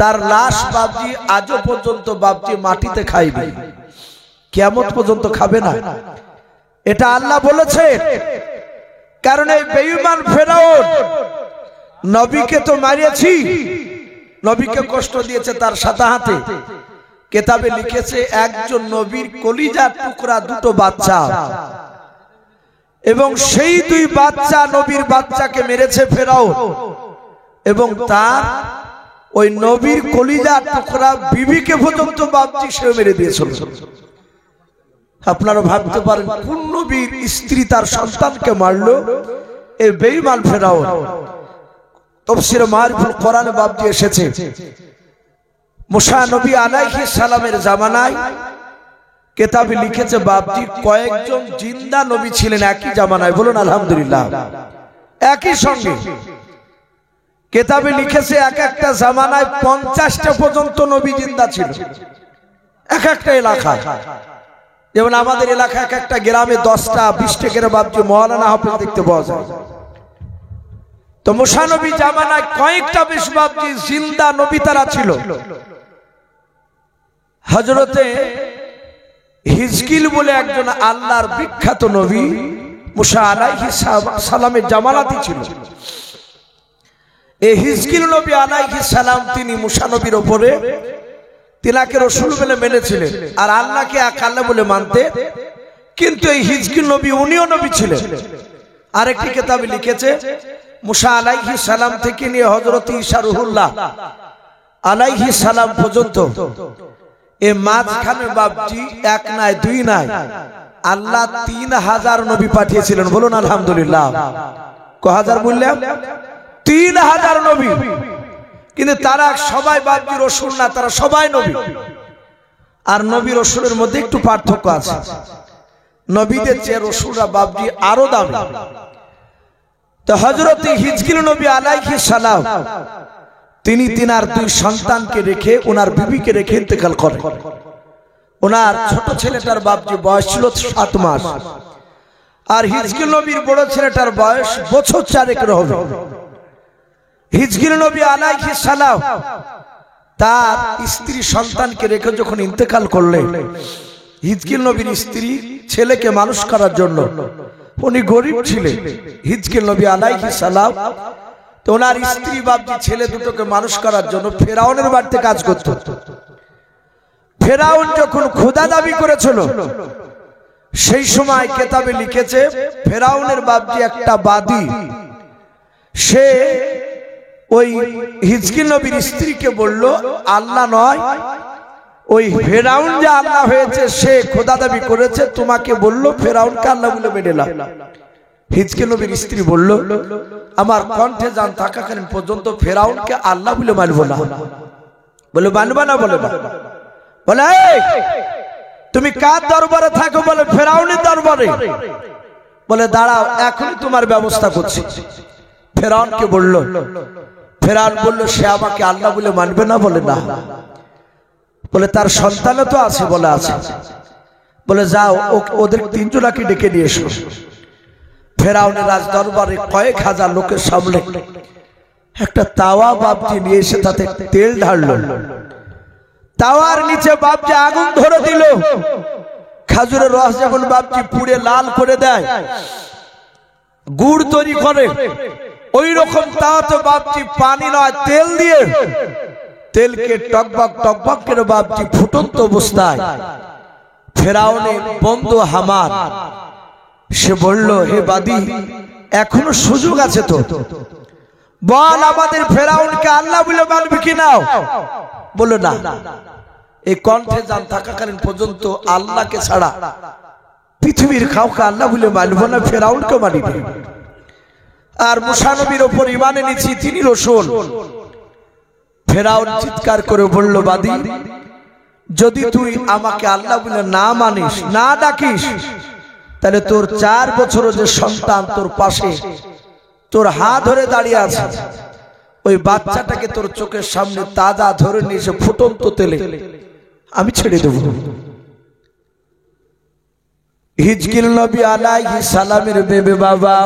তার লাশ বাপজি আজও পর্যন্ত বাপজি মাটিতে খাইবে, কিয়ামত পর্যন্ত খাবে না। এটা আল্লাহ বলেছে, কারণ এই বেঈমান ফেরাউন নবীকে তো মারিয়েছি, নবীকে কষ্ট দিয়েছে তার সাথে হাতে। কিতাবে লিখেছে একজন নবীর কলিজার টুকরা দুটো বাচ্চা, এবং সেই দুই বাচ্চা নবীর বাচ্চাকে মেরেছে ফেরাউন, এবং তার ওই নবীর কলিজার টুকরা বিবিকে পর্যন্ত বাপজি সে মেরে দিয়েছিল। আপনারা ভাবতে পারেন কোন নবীর স্ত্রী তার সন্তানকে মারলো? এই বেঈমান ফেরাউন। তাফসীরে মারিফুল কোরআনে বাপজি এসেছে মুসা নবী আলাইহিস সালামের জামানায় কিতাবে লিখেছে বাপজি কয়েকজন জিন্দা নবী ছিলেন একই জামানায়, বলুন আলহামদুলিল্লাহ। একই সঙ্গে কিতাবে লিখেছে এক একটা জামানায় 50টা পর্যন্ত নবী জিন্দা ছিল এক একটা এলাকায়। যেমন আমাদের এলাকায় এক একটা গ্রামে 10টা 20টা করে বাপজি মাওলানা হাফেজ দেখতে পাওয়া যায়। তো মুসা নবী জামানায় কয়েকটা বেশ বাপজি জিন্দা নবী তারা ছিল। হযরতে হিজকিল বলে একজন আল্লাহর বিখ্যাত নবী মুসা আলাইহিস সালামের জামানাতি ছিল। এই হিজকিল নবী আলাইহিস সালাম তিনি মুসা নবীর উপরে তিনাকে রাসূল বলে মেনেছিলেন, আর আল্লাহকে এক আল্লাহ বলে মানতে। কিন্তু এই হিজকিল নবী উনিও নবী ছিলেন। আরেকটি কিতাবে লিখেছে মুসা আলাইহিস সালাম থেকে নিয়ে হযরত ঈসা রুহুল্লাহ আলাইহিস সালাম পর্যন্ত এই মাঝখানে বাপজি এক নাই দুই নাই, আল্লাহ 3000 নবী পাঠিয়েছিলেন। বলুন আলহামদুলিল্লাহ। কয় হাজার বললাম? 3000 নবী। কিন্তু তারা সবাই বাপজি রাসূল না, তারা সবাই নবী। আর নবী রাসূলের মধ্যে একটু পার্থক্য আছে। নবীদের চেয়ে রাসূলরা বাপজি আরো দামি। তো হযরত হিজকিল নবী আলাইহিস সালাম তিনি তিনার দুই সন্তানকে রেখে, ওনার বিবিকে রেখে ইন্তেকাল করেন। ওনার ছোট ছেলেটার বাপজি বয়স ছিল 7 মাস, আর হিজকিল নবীর বড় ছেলেটার বয়স বছর 4 হবে। হিজকিল নবী আলাইহিস সালাম তার স্ত্রী সন্তানকে রেখে যখন ইন্তেকাল করলেন, হিজকিল নবীর স্ত্রী ছেলেকে মানুষ করার জন্য, উনি গরিব ছিলেন হিজকিল নবী আলাইহিস সালাম, তো ওনার স্ত্রী বাপজি ছেলে দুটোকে মানুষ করার জন্য ফেরাউনের বাড়িতে কাজ করত। ফেরাউন যখন খোদা দাবি করেছিল, সেই সময় কিতাবে লিখেছে ফেরাউনের বাপজি একটা বাদী, সে ওই হিজকিল নবীর স্ত্রীকে বলল আল্লাহ নয়, ওই ফেরাউন যে আল্লাহ হয়েছে সে খোদা দাবি করেছে, তোমাকে বললো ফেরাউনকে আল্লাহ বলে মেনে নাও। হিজকিল নবীর স্ত্রী বলল আমার কণ্ঠে জান থাকাকালীন পর্যন্ত ফেরাউনকে আল্লাহ বলে মানবো না। বলে মানবা না? বলে বলে তুমি কার দরবারে থাকো? বলে ফেরাউনের দরবারে। বলে দাঁড়াও, এখনই তোমার ব্যবস্থা করছি। ফেরাউনকে বলল, ফেরাউন বলল সে আমাকে আল্লাহ বলে মানবে না? বলে না। বলে তার সন্তানও তো আছে? বলে আছে। বলে যাও ওদের 3 জনাকে ডেকে নিয়ে এসো। ফেরাউনের রাজ দরবারে কয়েক হাজার লোকের সামনে একটা তাওয়া বাপজি নিয়ে এসে তাতে তেল ঢাললো। তাওয়ার নিচে বাপজি আগুন ধরে দিল। খাজুরের রস যখন বাপজি পুড়ে লাল করে দেয়, গুড় তৈরি করে, ওই রকম তাওয়াতে বাপজি পানি নয় তেল দিয়ে, তেলকে টকবক টকবক করে বাপজি ফুটন্ত অবস্থায় ফেরাউনের বন্ধু হামান সে বলল হে বাদী, এখনো সুযোগ আছে তো, বল আমাদের ফেরাউনকে আল্লাহ বলে মানবি কি না? বলল না, এই কণ্ঠে জান থাকাকালীন পর্যন্ত আল্লাহকে ছাড়া পৃথিবীর কাউকে আল্লাহ বলে মানব না, ফেরাউনকে মানিব। আর মুসা নবীর উপর ঈমান এনেছি, তিনি রাসূল। ফেরাউন চিৎকার করে বলল বাদী, যদি তুই আমাকে আল্লাহ বলে না মানিস, না ডাকিস, তাহলে তোর 4 বছরের যে সন্তান তোর পাশে তোর হাত ধরে দাঁড়িয়ে আছে, ওই বাচ্চাটাকে তোর চোখের সামনে তাজা ধরে নিয়ে এসে ফুটন্ত তেলে আমি ছেড়ে দেব। হিজকিল নবী আলাইহিস সালামের বেবে বাবা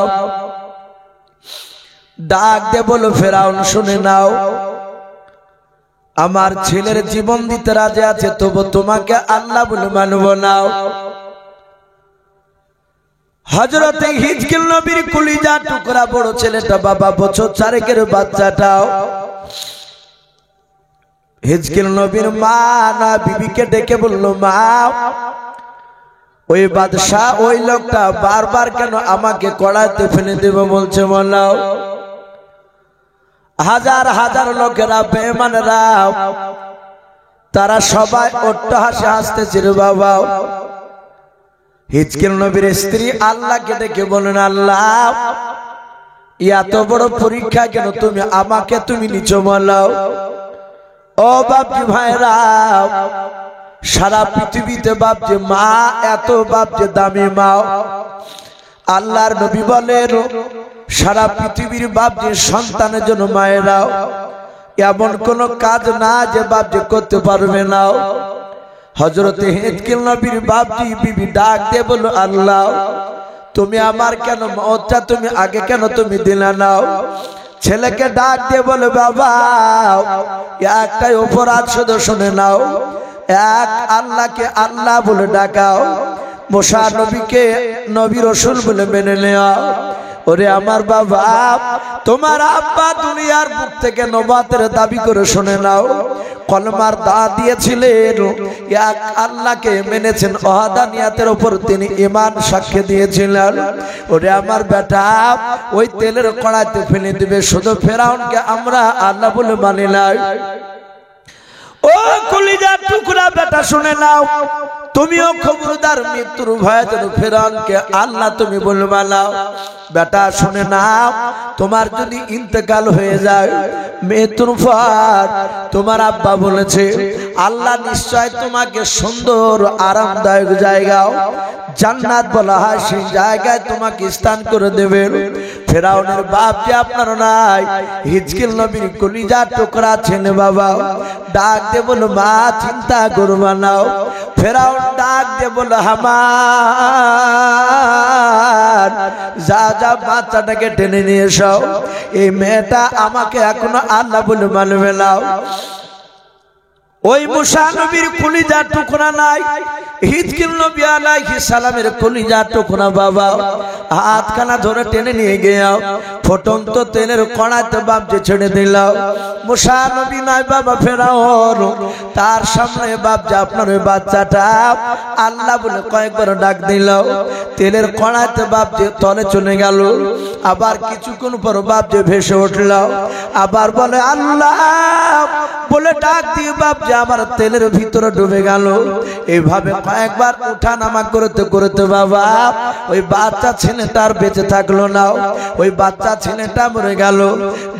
ডাক দে বলো ফেরাউন শুনে নাও, আমার ছেলের জীবন দিতে রাজি আছে, তবু তোমাকে আল্লাহ বলে মানব না। হযরত হিজকিল নবীর কলিজা টুকরা বড় ছেলেটা বাবা বছর 4 বাচ্চাটাও হিজকিল নবীর মা না বিবিকে ডেকে বলল মা, ওই বাদশা ওই লোকটা বারবার কেন আমাকে কড়াইতে ফেলে দেব বলছে? বলাও হাজার হাজার লোকেরা বেঈমানরা তারা সবাই অট্টহাসি হাসতেছে রে বাবা। হিজকিল নবীর স্ত্রী আল্লাহকে ডেকে বলেন আল্লাহ, এত বড় পরীক্ষা কেন তুমি আমাকে তুমি নিচে বলাও? ও বাপজি ভাইরা, সারা পৃথিবীতে বাপজি মা এত বাপজি দামি মা। আল্লাহর নবী বলেন সারা পৃথিবীর বাপজি সন্তানের জন্য মায়েরাও এমন কোন কাজ না যে বাপজি করতে পারবে না। হযরতে হিজকিল নবীর বাপজি বিবি ডাক দিয়ে বলল আল্লাহ, তুমি আমার কেন মওতটা তুমি আগে কেন তুমি দিলা নাও? ছেলেকে ডাক দিয়ে বলে বাবা, একটাই অপরাধ শুধু শুনে নাও, এক আল্লাহকে আল্লাহ বলে ডাকাও, মুসা নবীকে নবী রাসূল বলে মেনে নেও, ওরে আমার বাবা, তোমার আব্বা দুনিয়ার বুক থেকে নবুয়তের দাবি করে শুনে নাও, কলমার দা দিয়েছিলেন, এক আল্লাহকে মেনেছেন, ওয়াহদানিয়াতের উপর তিনি ঈমান সাক্ষ্য দিয়েছিলেন। ওরে আমার বেটা, ওই তেলের কড়াইতে ফেলে দিবে, শুধু ফেরাউনকে আমরা আল্লাহ বলে মানি নাই। ও কলিজার টুকরা বেটা শুনে নাও, তুমিও খবরদার মৃত্যুর ভয়ে যেন ফেরাউনকে আল্লাহ তুমি বলবা না। বেটা শুনে নাও, তোমার যদি ইন্তেকাল হয়ে যায় মৃত্যুর পর, তোমার আব্বা বলেছে আল্লাহ নিশ্চয় তোমাকে সুন্দর আরামদায়ক জায়গা জান্নাত বলা হয়, সেই জায়গায় তোমাকে স্থান করে দেবেন। ফেরাউনের বাপ যে আপনার নাই, হিজকিল নবীর কলিজার টুকরা ছেলে বাবা, ডাক দিয়ে বলো মা চিন্তা করবা না। ফেরাউন ডাক দিয়ে বলো হামান, যা যা বাচ্চাটাকে টেনে নিয়ে এসো, এই মেয়েটা আমাকে এখনো আল্লাহ বলে মানবে না। ওই মুসা নবীর কলিজার টুকরা নাই, হিজকিল নবী আলাইহিস সালামের কলিজার টুকরা বাবা, হাতখানা ধরে টেনে নিয়ে গিয়ে ফুটন্ত তেলের কড়াইতে বাপজি ছেড়ে দিল। মুসা নবী নাই বাবা ফেরাউন, তার সামনে বাপজি আপনার ওই বাচ্চাটা আল্লাহ বলে কয়েকবার ডাক দিল। তেলের কড়াইতে বাপজি তলে চলে গেল, আবার কিছুক্ষণ পর বাপজি ভেসে উঠল, আবার বলে আল্লাহ বলে ডাক দিয়ে বাপজি আমার তেলের ভিতরে ডুবে গেল। এইভাবে কয়েকবার উঠা নামা করতে করতে বাবা ওই বাচ্চা ছেলেটার বেঁচে থাকলো না, ওই বাচ্চা ছেলেটা মরে গেল।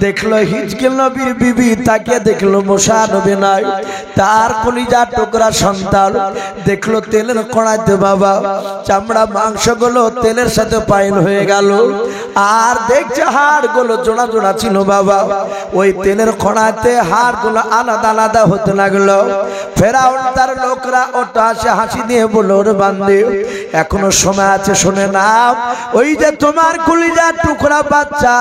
দেখলো হিজকিল নবীর বিবি, তাকে দেখলো মুসা নবী নাই, তার কলিজার টুকরা সন্তান দেখলো তেলের কড়াইতে বাবা চামড়া মাংসগুলো তেলের সাথে পাইল হয়ে গেল, আর দেখছে হাড়গুলো জোড়া জোড়া ছিল বাবা, ওই তেলের কড়াইতে হাড়গুলো আলাদা আলাদা হতে লাগলো। ফেরাউন তার লোকরা ওটা হাসি দিয়ে বলল ওরে বান্দে এখনো সময় আছে, শুনে নাও, ওই যে তোমার কলিজার টুকরা বাচ্চা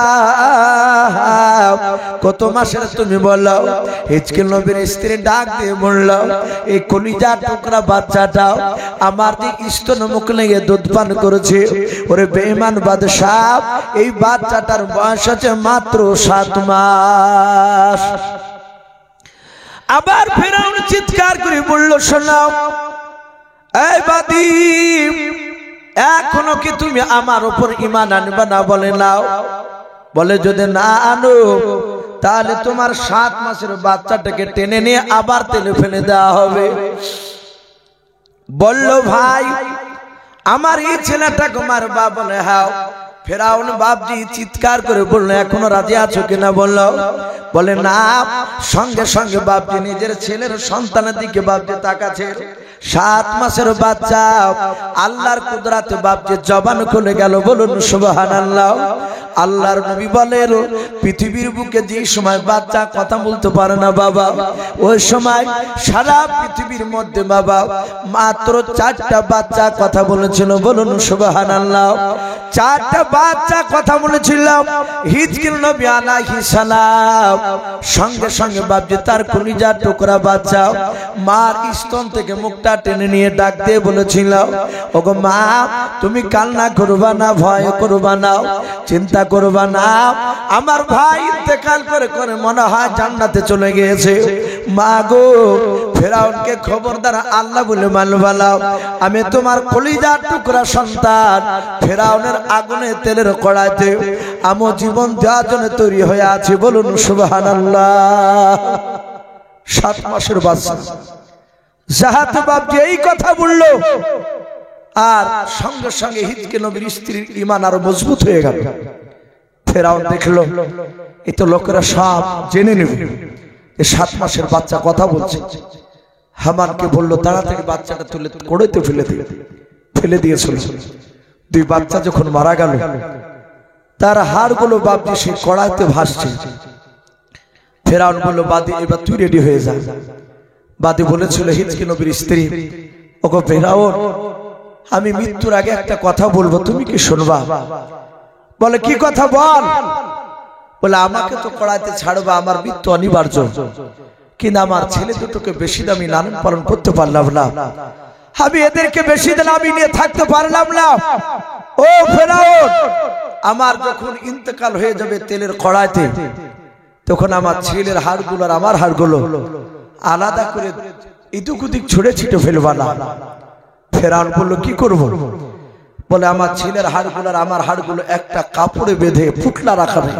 কত মাসের তুমি বলো। হিজকিল নবীর স্ত্রী ডাক দিয়ে বলল এই কলিজার টুকরা বাচ্চাটা আমার যে স্তন মুখ লেগে দুধ পান করেছে। ওরে বেঈমান বাদশা, এই বাচ্চাটার বয়স আছে মাত্র 7 মাস। আবার ফেরাউন চিৎকার করে বলল শোনাও এই বাদী, এখনো কি তুমি আমার উপর ঈমান আনবে না? বলে নাও। বলে যদি না আনো তাহলে তোমার 7 মাসের বাচ্চাটাকে টেনে নিয়ে আবার তেলে ফেলে দেওয়া হবে। বলল ভাই আমার এই ছেলেটাকে মারবা? বলে হ্যাঁ। ফেরাউন বাপজি চিৎকার করে বললো এখনো রাজি আছো কিনা? বললো। বলে না। সঙ্গে সঙ্গে বাপজি নিজের ছেলের সন্তানের দিকে বাপজি তাকাচ্ছে। 7 মাসের বাচ্চা, আল্লাহর কুদরতে বাপজি জবান খুলে গেল। বলুন সুবহানাল্লাহ। আল্লাহর নবী বলেন পৃথিবীর বুকে যে সময় বাচ্চা কথা বলতে পারে না বাবা, ওই সময় সারা পৃথিবীর মধ্যে বাবা মাত্র 4টা বাচ্চা কথা বলেছিল। বলুন সুবহানাল্লাহ। 4টা বাচ্চা কথা বলেছিল। হিজকিল নবী আলাইহিস সালাম সঙ্গে সঙ্গে বাপজি তার কলিজার টুকরা বাচ্চা মার স্তন থেকে মুখটা টেনে নিয়ে ডাক দিয়ে বলেছিল ওগো মা তুমি কান্না করবা না, ভয় করবা না, চিন্তা করবা না, আমার ভাই ইন্তেকাল করে করে মনে হয় জান্নাতে চলে গিয়েছে। মা গো ফেরাউনকে খবরদার আল্লাহ বলে মানবা না, আমি তোমার কলিজার টুকরা সন্তান ফেরাউনের আগুনে তেলের কড়াইতে আমি জীবন দেওয়ার জন্য তৈরি হয়ে আছি। বলুন সুবহানাল্লাহ। 7 মাসের বাচ্চা জাহাত বাপজি এই কথা বলল, আর সঙ্গে সঙ্গে হিজকিল নবীর স্ত্রীর ঈমান আরো মজবুত হয়ে গেল। ফেরাউন দেখলো এই তো লোকেরা সব জেনে নেবে 7 মাসের বাচ্চা কথা বলছে। হামানকে বললো তাড়াতাড়ি বাচ্চাটা তুলে কড়াইতে ফেলে দিয়েছিল। 2 বাচ্চা যখন মারা গেল তার হাড়গুলো বাপজি সেই কড়াইতে ভাসছে। ফেরাউন বললো বাদী এবার তুই রেডি হয়ে যা। বাদী বলেছিল হিজকিল নবীর স্ত্রী ওগো ফেরাউন আমি মৃত্যুর আগে একটা কথা বলবো, তুমি কি শুনবা? বলে কি কথা বল? বলে আমাকে তো কড়াইতে ছাড়বা, আমার মৃত্যু অনিবার্য, কিন্তু আমার ছেলে দুটোকে বেশি দামি লালন পালন করতে পারলাম না, আমি এদেরকে বেশি দিন আমি নিয়ে থাকতে পারলাম না। ও ফেরাউন আমার যখন ইন্তেকাল হয়ে যাবে তেলের কড়াইতে, তখন আমার ছেলের হাড়গুলো আর আমার হাড়গুলো আলাদা করে ইদুক উদিক ছুঁড়ে ছিটে ফেলবা না। ফেরাউন বলল কি করব? বলে আমার ছেলের হাড়গুলো আর আমার হাড়গুলো একটা কাপড়ে বেঁধে পুটলা রাখাবে,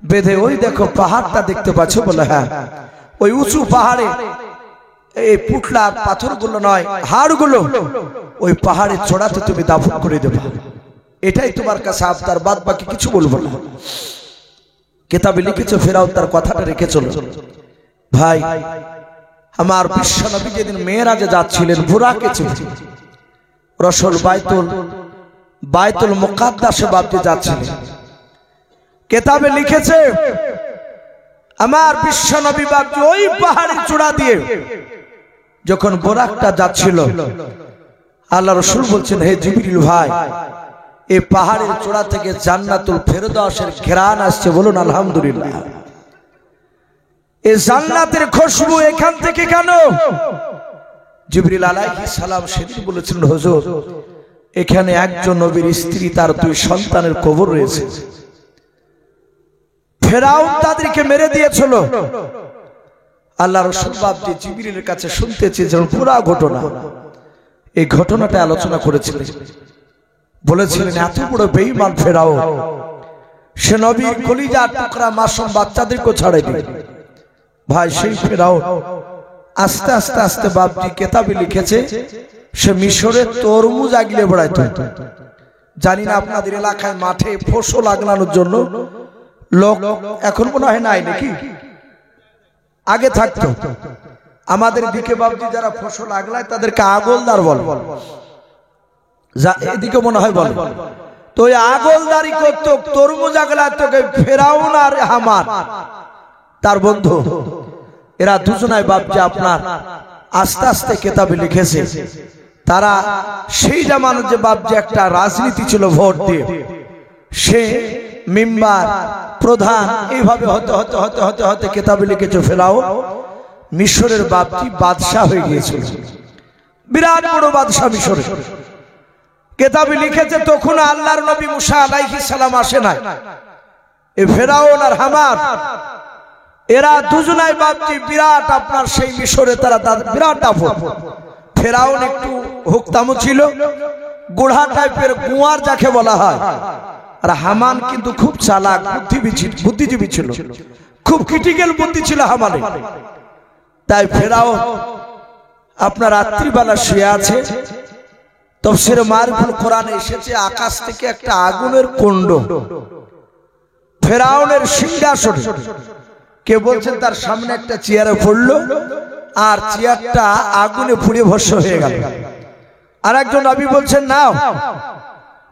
বেঁধে ওই দেখো পাহাড়টা দেখতে পাচ্ছ? বলে হ্যাঁ, ওই উঁচু পাহাড়ে এই পুটলা পাথরগুলো নয়, হাড়গুলো ওই পাহাড়ের চূড়াতে তুমি দাফন করে দেবে। এটাই তোমার কাছে আবদার, বাদ বাকি কিছু বলবো না। কিতাবে লিখেছে ফেরাউন তার কথাটা রেখে চলো। ভাই আমার বিশ্ব নবী যেদিন মেরাজে যাচ্ছিলেন বুরাকে চেপে রসুল বাইতুল মুকাদ্দাসে বাপজি যাচ্ছিলেন। কিতাবে লিখেছে আমার বিশ্ব নবী বাপজি ওই পাহাড়ের চূড়া দিয়ে যখন বুরাকটা যাচ্ছিল, আল্লাহ রসুল বলছেন হে জিবরিল ভাই, এই পাহাড়ের চূড়া থেকে জান্নাতুল ফেরদাউসের ঘ্রাণ আসছে, বলুন আলহামদুলিল্লাহ। এই জান্নাতের খুশবু এখান থেকে কেন? জিবরিল আলাইহিস সালাম সেদিন বলেছিলেন হুজুর, এখানে একজন নবীর স্ত্রী তার 2 সন্তানের কবর রয়েছে। ফেরাউন তাদেরকে মেরে দিয়েছিল। আল্লাহ রাসূল বাপজি জিবরিলের কাছে শুনতে চেয়েছিলেন পুরো ঘটনা। এই ঘটনাটা আলোচনা করেছিলেন, বলেছিলেন এত বড় বেঈমান ফেরাউন, সে নবীর কলিজার টুকরা মাসুম বাচ্চাদেরকে ছাড়েনি। ভাই সেই ফেরাউন আস্তে আস্তে আস্তে বাপজি কিতাবে লিখেছে সে মিশরের তরমুজ আগলে বেড়াইতো। জানি না আপনাদের এলাকায় মাঠে ফসল আগলানোর জন্য লোক এখন মনে হয় নাই নাকি? আগে থাকতো। আমাদের দিকে বাপজি যারা ফসল আগলায় তাদেরকে আগলদার বল, এদিকে মনে হয় বল। তো ওই আগলদারি করতো, তরমুজ আগলাতো ফেরাউন আর হামান তার বন্ধু, এরা দুজনাই বাপজি আপনার আস্তে আস্তে কিতাবে লিখেছে তারা সেই জামানার যে বাপজি একটা রাজনীতি ছিল ভোট দিয়ে, সে মেম্বার প্রধান এইভাবে হতে হতে হতে হতে হতে কিতাবে লিখেছে ফেরাউন মিশরের বাপজি বাদশাহ হয়ে গিয়েছিল, বিরাট বড় বাদশাহ মিশরে। কিতাবে লিখেছে তখন আল্লাহর নবী মুসা আলাইহিস সালাম আসে নাই। এই ফেরাউন আর হামান এরা দুজনাই বাপজি বিরাট আপনার সেই মিশরে তারা বিরাট দাফন। ফেরাউন একটু হুকতামু ছিল, গোড়া টাইপের গুয়ার যাকে বলা হয়, আর হামান কিন্তু খুব চালাক বুদ্ধিজীবী ছিল, খুব ক্রিটিক্যাল বুদ্ধি ছিল হামানের। তাই ফেরাউন আপনার রাত্রিবেলা শুয়ে আছে, তাফসীরে মারিফুল কোরআনে এসেছে আকাশ থেকে একটা আগুনের কুণ্ড ফেরাউনের সিংহাসনে, কে বলছেন তার সামনে একটা চেয়ারে পড়লো আর চেয়ারটা আগুনে পুড়ে ভস্ম হয়ে গেল। আর একজন নবী বলছেন না,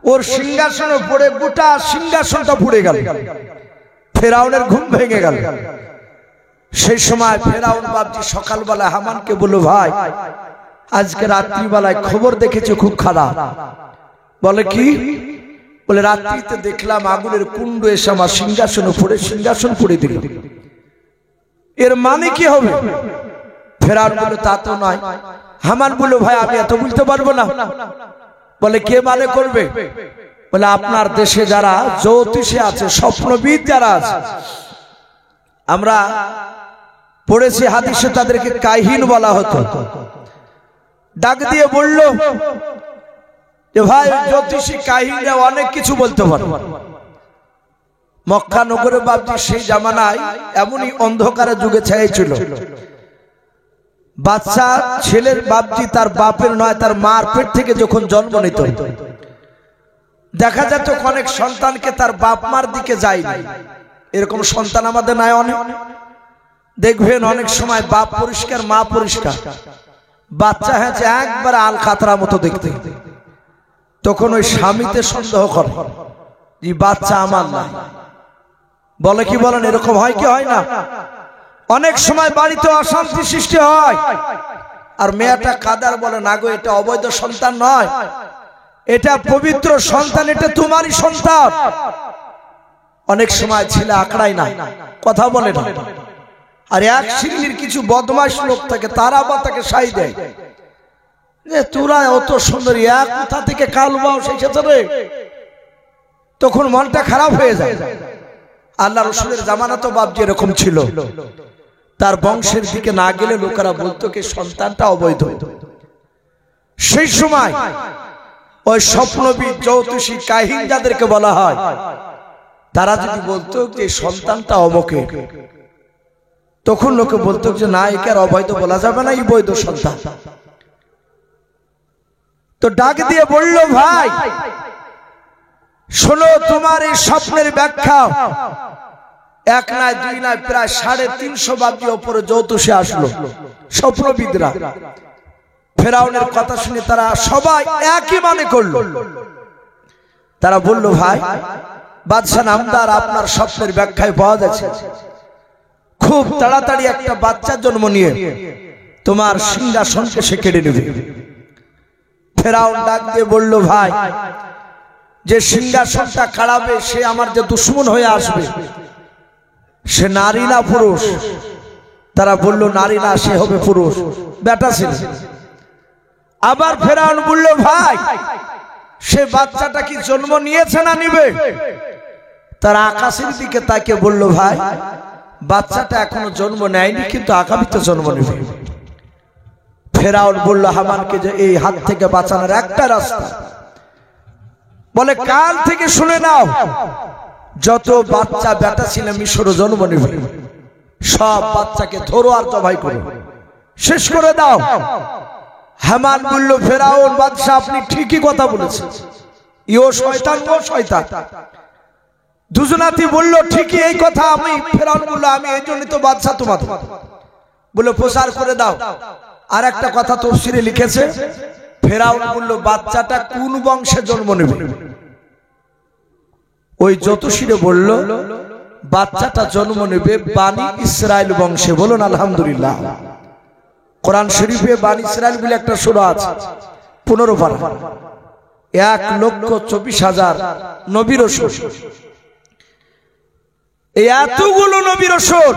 ওর সিংহাসনে পড়ে গোটা সিংহাসনটা পুড়ে গেল। ফেরাউনের ঘুম ভেঙে গেল। সেই সময় ফেরাউন বাপজি সকালবেলা হামানকে বলল ভাই আজকে রাত্রিবেলায় খবর দেখেছে খুব খারাপ। বলে কি? বলে রাত্রিতে দেখলাম আগুনের কুণ্ড এসে আমার সিংহাসনে পড়ে সিংহাসন পুড়ে দিল। এর মানে কি হবে? ফেরাউন বলে তা তো নয়। হামান বলল ভাই আমি এত বুঝতে পারবো না। বলে কে মানে করবে? বলে আপনার দেশে যারা জ্যোতিষী আছে, স্বপ্নবিদ যারা আছে, আমরা পড়েছি হাদিসে তাদেরকে কাহিন বলা হতো। ডাক দিয়ে বলল যে ভাই জ্যোতিষী কাহিনীরা অনেক কিছু বলতে পারে। মক্কা নগরে বাপজি সেই জামানায় এমনই অন্ধকারে যুগে ছিল, বাচ্চা ছেলের বাপজি তার বাপের নয় তার মার পেট থেকে যখন জন্ম নিত, দেখা যেত অনেক সন্তানকে তার বাপ মার দিকে যায়নি। এরকম সন্তান আমাদের নাই অনেক। দেখবেন অনেক সময় বাপ পরিষ্কার মা পরিষ্কার, বাচ্চা হয়েছে একবার আল খাতরা মতো দেখতে। তখন ওই স্বামীতে সন্দেহ করে যে বাচ্চা আমার না। বলে কি বলেন? এরকম হয় কি হয় না? অনেক সময় বাড়িতে অশান্তি সৃষ্টি হয় আর মেয়েটা কাদার বলে না গো এটা অবৈধ সন্তান নয়, এটা পবিত্র সন্তান, এটা তোমারই সন্তান। অনেক সময় ছেলে আঁকড়ায় না, কথা বলে না, আর এক শ্রেণীর কিছু বদমাশ লোক থাকে তারা বা তাকে সাই দেয় যে তোরা অত সুন্দর, এক কোথা থেকে কাল বাও সেই ক্ষেত্রে তখন মনটা খারাপ হয়ে যায়। আল্লাহ রসুলের জামানা তো বাপ যেরকম ছিল, তার বংশের দিকে না গেলে লোকেরা বলতো কি সন্তানটা অবৈধ। সেই সময় ওই স্বপ্নবিদ, জ্যোতিষী, কাহিন যাদেরকে বলা হয়, তারা যদি বলতো যে সন্তানটা অমুকের, তখন লোকে বলতো যে না, একে আর অবৈধ বলা যাবে না, এই বৈধ সন্তান। তো ডাক দিয়ে বলল, ভাই শোনো, তোমার এই স্বপ্নের ব্যাখ্যা এক নয় দুই নয়, প্রায় 350 বাবজি ওপরে জ্যোতিষী আসলো, স্বপ্নবিদরা। ফেরাউনের কথা শুনে তারা সবাই একই মানে করলো। তারা বলল, ভাই বাদশাহ নামদার, আপনার স্বপ্নের ব্যাখ্যায় পাওয়া যাচ্ছে খুব তাড়াতাড়ি একটা বাচ্চা জন্ম নিয়ে তোমার সিংহাসনকে সে কেড়ে নেবে। ফেরাউন ডাক দিয়ে বলল, ভাই যে সিংহাসনটা কাড়াবে সে আমার যে দুশ্মন হয়ে আসবে, সে নারী না পুরুষ? তারা বলল, নারী না, সে হবে পুরুষ, বেটা ছিল। আবার ফেরাউন বলল, ভাই সে বাচ্চাটা কি জন্ম নিয়েছে না নিবে? তারা আকাশের দিকে তাকে বলল, ভাই বাচ্চাটা এখনো জন্ম নেয়নি, কিন্তু আগামীতে জন্ম নেবে। ফেরাউন বলল হামানকে যে এই হাত থেকে বাঁচানোর একটা রাস্তা, বলে কাল থেকে শুনে নাও, যত বাচ্চা বেটা ছিল মিশরে জন্ম নেবে, সব বাচ্চাকে ধরো আর জবাই করো, শেষ করে দাও। হামান বলল, ফেরাউন বাদশা, আপনি ঠিকই কথা বলেছেন, ইও শয়তান ও শয়তান। দুজনাতি বলল, ঠিকই এই কথা। আমি ফেরাউন বলল, আমি এই জন্য তো বাদশা তোমাদের বলে প্রচার করে দাও। আর একটা কথা তফসিরে লিখেছে, ফেরাউন বলল, বাচ্চাটা কোন বংশে জন্ম নেবে? ওই জ্যোতিষীরে বলল, বাচ্চাটা জন্ম নেবে বানি ইসরাইল বংশে। বলুন আলহামদুলিল্লাহ। কোরআন শরীফে বানি ইসরাইল বলে একটা সূরা আছে, 15 পারা, 1,24,000 নবী রাসূল। এই এতগুলো নবী রাসূল,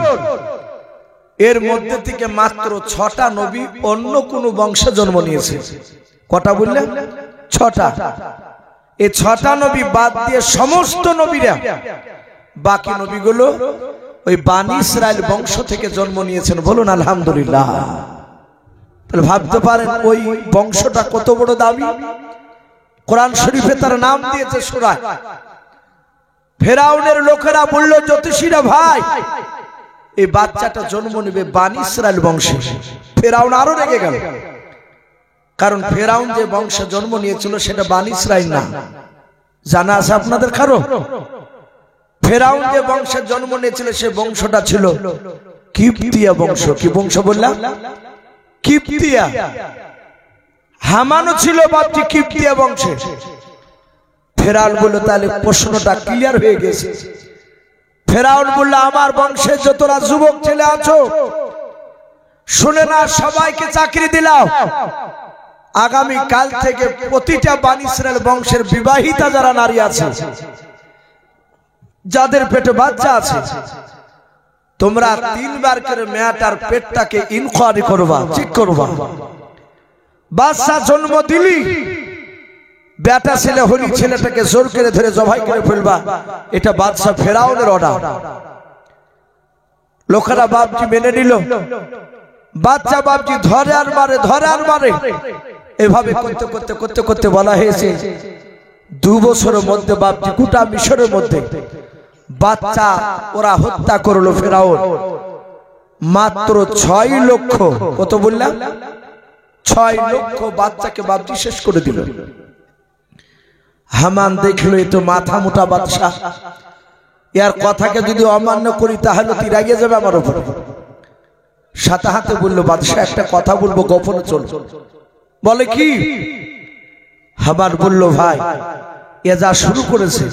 এর মধ্যে থেকে মাত্র 6টা নবী অন্য কোন বংশে জন্ম নিয়েছে। কটা বললেন? 6টা। এই 6টা নবী বাদ দিয়ে সমস্ত নবীরা, বাকি নবীগুলো ওই বানি ইসরাইল বংশ থেকে জন্ম নিয়েছেন। বলুন আলহামদুলিল্লাহ। তাহলে ভাবতে পারেন ওই বংশটা কত বড় দামি। কোরআন শরীফে তার নাম দিয়েছে সূরা। ফেরাউনের লোকেরা বলল, জ্যোতিষীরা, ভাই এই বাচ্চাটা জন্ম নেবে বানি ইসরাইল বংশে। ফেরাউন আরো রেগে গেল, কারণ ফেরাউন যে বংশে জন্ম নিয়েছিল সেটা বানি ইসরাইল না। জানা আছে আপনাদের কারো? ফেরাউন যে বংশে জন্ম নিয়েছিল সে বংশটা ছিল কিপ্তিয়া বংশ। কি বংশ বললাম? কিপ্তিয়া। হামানও ছিল বাপজি কিপ্তিয়া বংশে। ফেরাউন বলল, তাহলে প্রশ্নটা ক্লিয়ার হয়ে গেছে। ফেরাউন বলল, আমার বংশে যতরা যুবক ছেলে আছো, শুনে না, সবাইকে চাকরি দিলাম। আগামী কাল থেকে প্রতিটা বানি ইসরাইল বংশের বিবাহিতা যারা নারী আছে, যাদের পেটে বাচ্চা আছে, তোমরা 3 বার করে মেয়েটার পেটটাকে ইনকোয়ারি করবা, চেক করবা। বাচ্চা জন্ম দিলি, বেটা ছেলে হলি, ছেলেটাকে জোর করে ধরে জবাই করে ফেলবা। এটা বাদশা ফেরাউনের অর্ডার। লোকেরা বাপজি মেনে নিল। বাচ্চা বাপজি ধরে আর মারে, ধরে আর মারে। এভাবে করতে করতে করতে করতে বলা হয়েছে 2 বছরের মধ্যে বাপজি গোটা মিশরের মধ্যে বাচ্চা ওরা হত্যা করলো ফেরাউন। মাত্র 6 লক্ষ, কত বললাম? 6 লক্ষ বাচ্চাকে বাপজি শেষ করে দিল। হামান দেখলো এ তো মাথা মোটা বাদশা, এর কথাকে যদি অমান্য করি তাহলে তুই রাগে যাবে আমার উপর। সাথে হাতে বললো, বাদশা একটা কথা বলবো, গোপনে চল। বলে কি? হামান বলল, ভাই এ যা শুরু করেছে,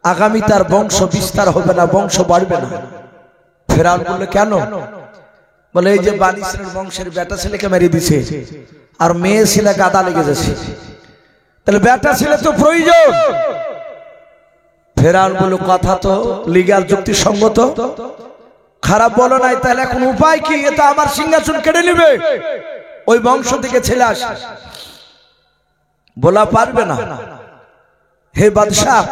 আগামী তার বংশ বিস্তার হবে না, বংশ বাড়বে না। ফেরাউন বলল, কেন? বলে এই যে বানি ইসরাইল বংশের বেটা ছেলেকে মেরে দিছে, আর মেয়ে ছেলে গাদা লেগে যাচ্ছে, তাহলে বেটা ছেলে তো প্রয়োজন। ফেরাউন বলল, কথা তো লিগ্যাল যুক্তিসঙ্গত, খারাপ বলো নাই, তাহলে এখন উপায় কি? এটা আমার সিংহাসন কেড়ে নেবে, ওই বংশ থেকে ছেলে আসে, বলা পারবে না। হে বাদশাহ,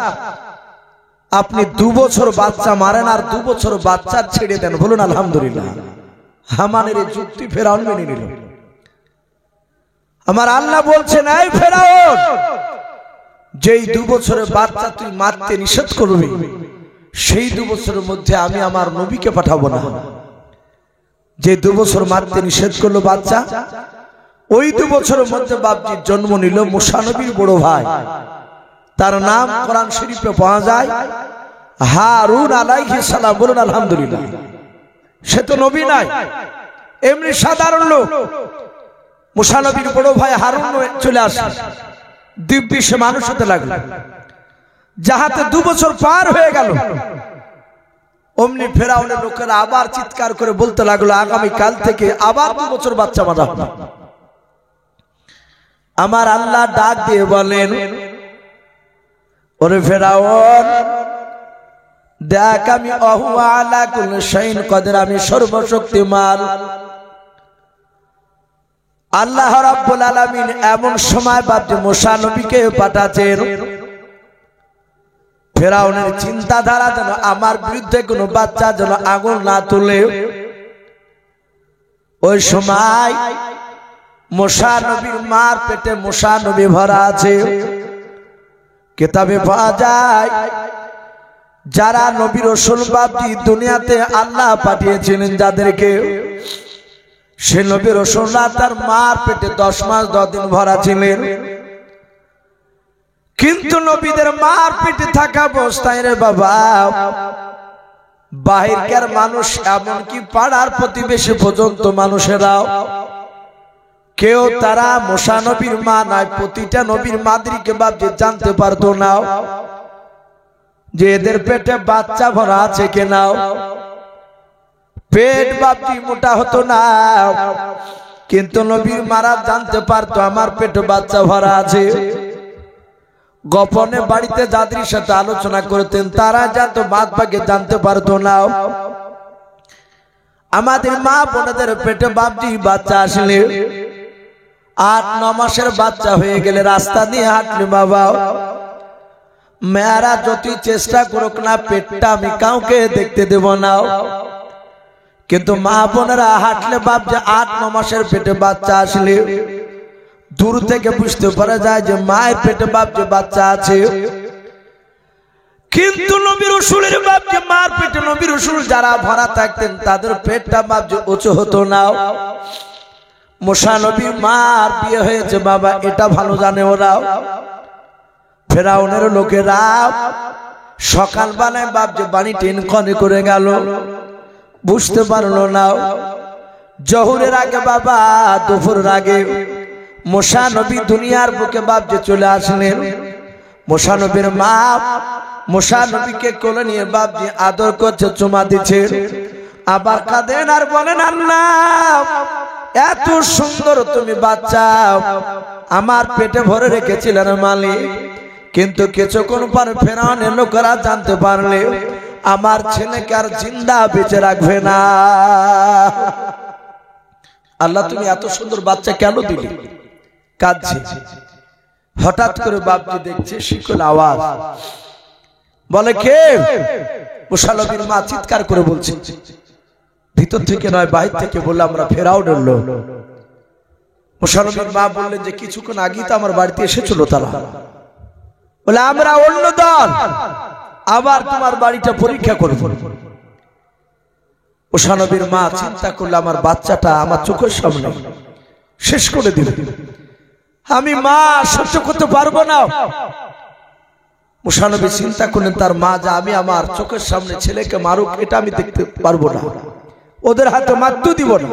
আপনি 2 বছর বাচ্চা মারেন আর 2 বছর বাচ্চা ছেড়ে দেন, বলুন আলহামদুলিল্লাহ। হামানের এই যুক্তি ফেরাউন মেনে নিল। আমার আল্লাহ বলছেন, এই ফেরাউন, যেই 2 বছরের বাচ্চা তুই মারতে নিষেধ করবি, সেই 2 বছরের মধ্যে আমি আমার নবীকে পাঠাবো না। যে 2 বছর মারতে নিষেধ করলো বাচ্চা, ওই 2 বছরের মধ্যে বাপজির জন্ম নিল মুসা নবীর বড় ভাই। তার নাম কোরআন শরীফে পাওয়া যায় হারুন আলাইহিস সালাম, বলুন আলহামদুলিল্লাহ। সে তো নবী নাই, এমনি সাধারণ লোক। মুসা নবীর বড় ভাই হারুন চলে আসে, দিব্যি সে মানুষ হতে লাগলো। যাহাতে 2 বছর পার হয়ে গেল, অমনি ফেরাউনের লোকেরা আবার চিৎকার করে বলতে লাগলো, আগামী কাল থেকে আবার 2 বছর বাচ্চা মারা হবে। আমার আল্লাহ ডাক দিয়ে বলেন, ওরে ফেরাউন, দেখ আমি আহুয়া আলা কুল্লি শাইইন কাদির, আমি সর্বশক্তিমান। আল্লাহ রাব্বুল আলামিন এমন সময় বাপজি মুসা নবীকে পাঠাচ্ছেন, ফেরাউনের চিন্তাধারা যেন আমার বিরুদ্ধে কোনো বাচ্চা যেন আগুন না তুলে। ওই সময় মুসা নবীর মার পেটে মুসা নবী ভরা আছে। কিতাবে পাওয়া যায়, যারা নবী রাসূল বাপজি দুনিয়াতে আল্লাহ পাঠিয়েছিলেন যাদেরকে, সে নবী রাসূলরা তার মার পেটে 10 মাস 10 দিন ভরা ছিলেন। কিন্তু নবীদের মার পেটে থাকা অবস্থায় রে বাবা, বাহিরকার মানুষ, এমনকি পাড়ার প্রতিবেশী পর্যন্ত মানুষেরাও কেউ তারা মুসা নবীর মা নয়, প্রতিটা নবীর মাদেরকে বাপজি জানতে পারতো না যে এদের পেটে বাচ্চা ভরা আছে কিনা। পেট বাপজি মোটা হতো না, কিন্তু নবীর মারা জানতে পারতো আমার পেটে বাচ্চা ভরা আছে। গোপনে বাড়িতে যাদের সাথে আলোচনা করতেন তারা জানতো, বাদ বাকি জানতে পারতো না। আমাদের মা বোনদের পেটে বাপজি বাচ্চা আসলে 8-9 মাসের বাচ্চা হয়ে গেলে রাস্তা দিয়ে হাঁটলে বাবা, মেয়েরা যতই চেষ্টা করুক না, পেটটা আমি কাউকে দেখতে দেব না। কিন্তু মা বোনেরা হাঁটলে বাপজি 8-9 মাসের পেটে বাচ্চা আসলে দূর থেকে বুঝতে পারা যায় যে মায়ের পেটে বাপজি বাচ্চা আছে। কিন্তু নবী রাসূলের বাপজি মার পেটে নবী রাসূল যারা ভরা থাকতেন তাদের পেটটা বাপজি উঁচু হতো না। মুসা নবীর মার বিয়ে হয়েছে বাবা, এটা ভালো জানে ওরা। ফেরাউনের লোকেরা সকালবেলায় বাপজি বাড়ি টেনকনে করে গেল, বুঝতে পারলো না। জোহরের আগে বাবা, দুপুরের আগে মুসা নবী দুনিয়ার বুকে বাপজি চলে আসলেন। মুসা নবীর মা মুসা নবীকে কোলে নিয়ে বাপজি আদর করছে, চুমা দিচ্ছে, আবার কাঁদেন আর বলেন, আল্লাহ এত সুন্দর তুমি বাচ্চা আমার পেটে ভরে রেখেছিলেন মালিক, কিন্তু কিছুক্ষণ পর ফেরাউনের লোকেরা জানতে পারলে আমার ছেলেকে আর জিন্দা বেঁচে রাখবে না। আল্লাহ তুমি এত সুন্দর বাচ্চা কেন দিলে? কাঁদছে। হঠাৎ করে বাপজি দেখছে শিকল আওয়াজ, বলে কে? মুসা নবীর মা চিৎকার করে বলছে, ভিতর থেকে নয় বাহির থেকে বললে আমরা ফেরাউনের লোক। মুসা নবীর মা বললেন যে কিছুক্ষণ আগেই তো আমার বাড়িতে এসেছিল তারা, বলে আমরা অন্য দল, আবার তোমার বাড়িটা পরীক্ষা করব। মুসা নবীর মা চিন্তা করলে আমার বাচ্চাটা আমার চোখের সামনে শেষ করে দিল, আমি মা সহ্য করতে পারবো না। মুসা নবী চিন্তা করলেন তার মা যা আমি আমার চোখের সামনে ছেলেকে মারুক এটা আমি দেখতে পারবো না, ওদের হাতে মারতে দিব না,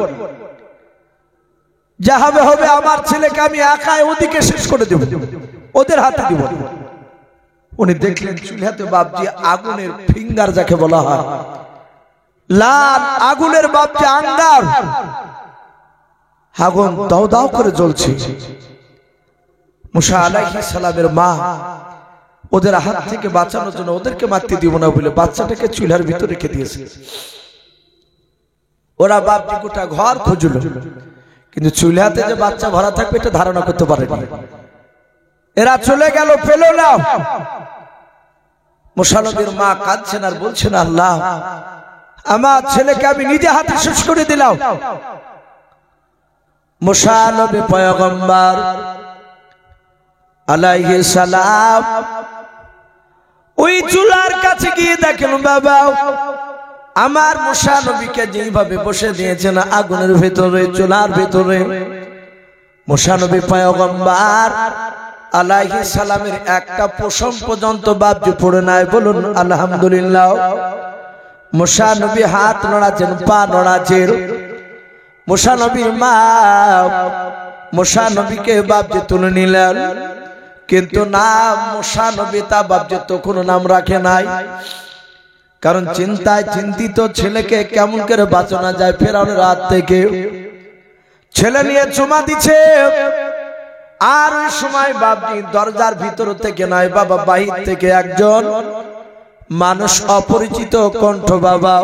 যা হবে হবে, আমার ছেলেকে আমি একাই ওদিকে শেষ করে দেব, ওদের হাতে দিব না। উনি দেখলেন চুলাতে বাপজি আগুনের ফিঙ্গার যাকে বলা হয়, লাল আগুনের বাপজি আঙ্গার, আগুন দাও দাও করে জ্বলছে। মুসা আলাইহিস সালামের মা ওদের হাত থেকে বাঁচানোর জন্য ওদেরকে মারতে দিব না বলে বাচ্চাটাকে চুলার ভিতরে রেখে দিয়েছে। ওরা বাপজি গোটা ঘর খুঁজল, কিন্তু চুলাতে যে বাচ্চা ভরা থাকবে এটা ধারণা করতে পারেনি। এরা চলে গেল, পেল না। মুসা নবীর মা কাঁদছেন আর বলছেন, আল্লাহ আমার ছেলেকে আমি নিজে হাতে শেষ করে দিলাম। মুসা নবী পয়গম্বর আলাইহিস সালাম ওই চুলার কাছে গিয়ে দেখেন, বাবা আমার মুসা নবীকে যেভাবে বসে দিয়েছেন আগুনের ভিতরে, চুলার ভিতরে, মুসা নবী পয়গম্বর আলাইহিস সালামের একটা পশম পর্যন্ত বাবজি পড়ে নাই। বলুন আলহামদুলিল্লাহ। মুসা নবী হাত নড়াচ্ছেন, পা নড়াচ্ছেন। মুসা নবীর মা মুসা নবীকে বাবজি তুলে নিলেন, কিন্তু নাম মুসা নবী তা বাবজি তো কোনো নাম রাখে নাই। কারণ চিন্তায় চিন্তিত, ছেলেকে কেমন করে বাঁচানো যায় ফেরাউনের হাত থেকে। ছেলে নিয়ে চুমা দিচ্ছে, আর ওই সময় বাবজি দরজার ভিতর থেকে নয় বাবা, বাহির থেকে একজন মানুষ, অপরিচিত কণ্ঠ বাবা,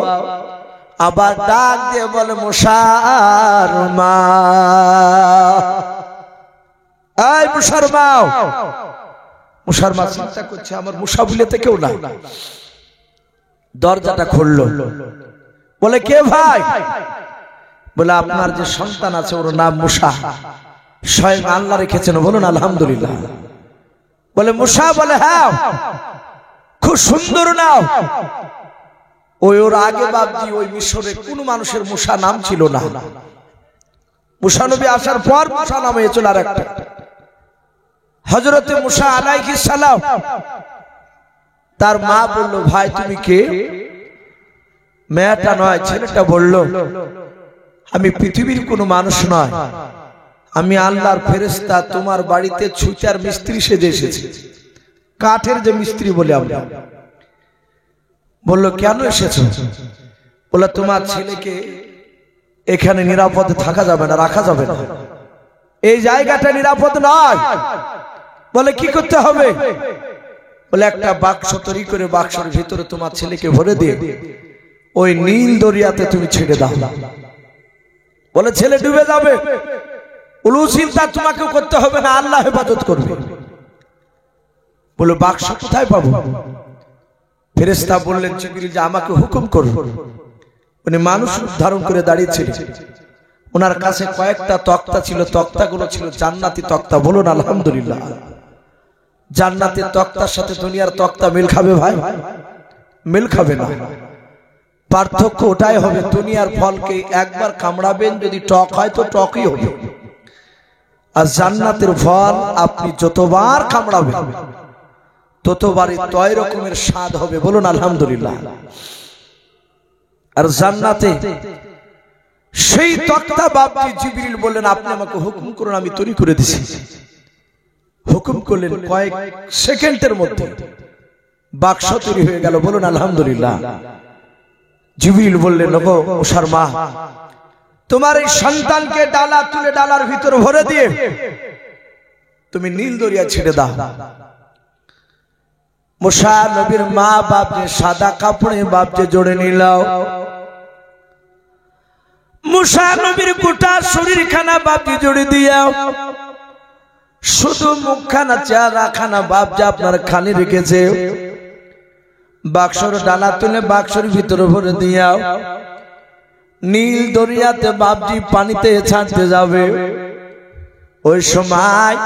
আবার ডাক দিয়ে বলে, মুসার মা, এই মুসার মা। মুসার মা চিন্তা করছে, আমার মুসা বলেতে কেউ না। দরজাটা খুললো, বলে, কে ভাই? বলে, আপনার যে সন্তান আছে ওর নাম মুসা, স্বয়ং আল্লাহ রেখেছেন, বলুন আলহামদুলিল্লাহ। বলে, মুসা? বলে, হ্যাঁ, খুব সুন্দর নাম। ওর আগে বাবজি ওই মিশরে কোন মানুষের মুসা নাম ছিল না। মুসা নবী আসার পর মুসা নাম হয়েছিল আর একটা, হযরতে মুসা আলাইহিস সালাম। তার মা বলল, ভাই তুমি কে? মেয়েটা নয়, ছেলেটা বলল, আমি পৃথিবীর কোনো মানুষ নয়, আমি আল্লাহর ফেরেশতা, তোমার বাড়িতে ছুঁচার মিস্ত্রি সেজে এসেছি, কাঠের যে মিস্ত্রি বলে আমরা। বলল, কেন এসেছো? বলে, তোমার ছেলেকে এখানে নিরাপদে থাকা যাবে না, রাখা যাবে না, এই জায়গাটা নিরাপদ নয়। বলে, কি করতে হবে? বলে, একটা বাক্স তৈরি করে বাক্সের ভিতরে তোমার ছেলেকে ভরে দিয়ে ওই নীল দরিয়াতে তুমি ছেড়ে দাও। বলে, ছেলে ডুবে যাবে। ওই চিন্তা তোমাকে করতে হবে না, আল্লাহ হেফাজত করবে। বলে, বাক্স কোথায় পাবো? ফেরেশতা বললেন, জিবরিল যে আমাকে হুকুম করুন। উনি মানুষ ধারণ করে দাঁড়িয়েছিলেন, ওনার কাছে কয়েকটা তক্তা ছিল, তক্তাগুলো ছিল জান্নাতি তক্তা। বলুন আলহামদুলিল্লাহ। জান্নাতের তক্তার সাথে দুনিয়ার তক্তা মিল খাবে ভাই? মিল খাবে না। পার্থক্য ওটাই হবে, দুনিয়ার ফলকে একবার কামড়াবেন, যদি টক হয় তো টকই হবে, আর জান্নাতের ফল আপনি যতবার কামড়াবেন ততবারই তয় রকমের স্বাদ হবে। বলুন আলহামদুলিল্লাহ। আর জান্নাতে সেই তক্তা বাবজি জিবরিল বললেন, আপনি আমাকে হুকুম করুন, আমি তৈরি করে দিছি। হুকুম করলেন, কয়েক সেকেন্ডের মধ্যে বাক্স তৈরি হয়ে গেল। বলুন আলহামদুলিল্লাহ। জিবরিল বললেন, ওগো মুসার মা, তোমার এই সন্তানকে ডালা তুলে ডালার ভিতর ভরে দিয়ে তুমি নীল দরিয়া ছেড়ে দাও। মুসা নবীর মা বাপকে সাদা কাপড়ে বাপকে জড়ে নিল। মুসা নবীর গোটা শরীর খানা বাপকে জড়ে দিয়াও, শুধু মুখখানা চেহারা খানা বাপজা আপনার খালি রেখেছে। বাক্সর ডালা তুলে বাক্সর ভিতরে ভরে দিয়াও, নীল দরিয়াতে বাপজি পানিতে ছাড়তে যাবে। ওই সময়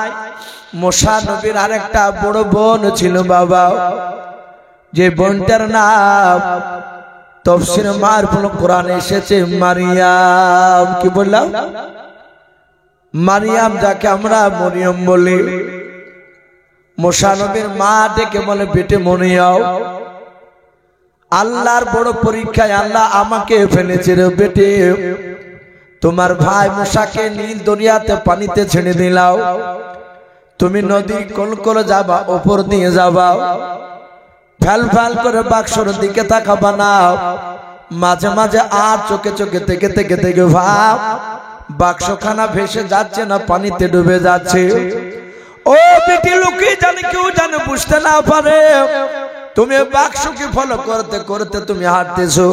মুসা নবীর আরেকটা বড় বোন ছিল বাবা, যে বোনটার নাম তাফসীরে মারফুল কোরআনে এসেছে মারিয়াম। কি বললাম? মারিয়াম, যাকে আমরা মরিয়ম বলি। মুসা নবীর মা ডেকে বলে, বেটে মরিয়াম, আল্লাহর বড় পরীক্ষায় আল্লাহ আমাকে ফেলেছে রে বেটে। তোমার ভাই মুসাকে নীল দরিয়াতে পানিতে ছেড়ে দিলাও, তুমি নদীর কোল যাবা, উপর দিয়ে যাবা, ফ্যাল ফ্যাল করে বাক্সর দিকে তাকাবা না। মাঝে মাঝে আর চোখে চোখে থেকে থেকে থেকে ভাব বাক্সখানা ভেসে যাচ্ছে না পানিতে ডুবে যাচ্ছে। ও বেটি, লোকে জানে, কেউ জানে, বুঝতে না পারে, তুমি বাক্সকে ফলো করতে করতে তুমি হাঁটতেছো।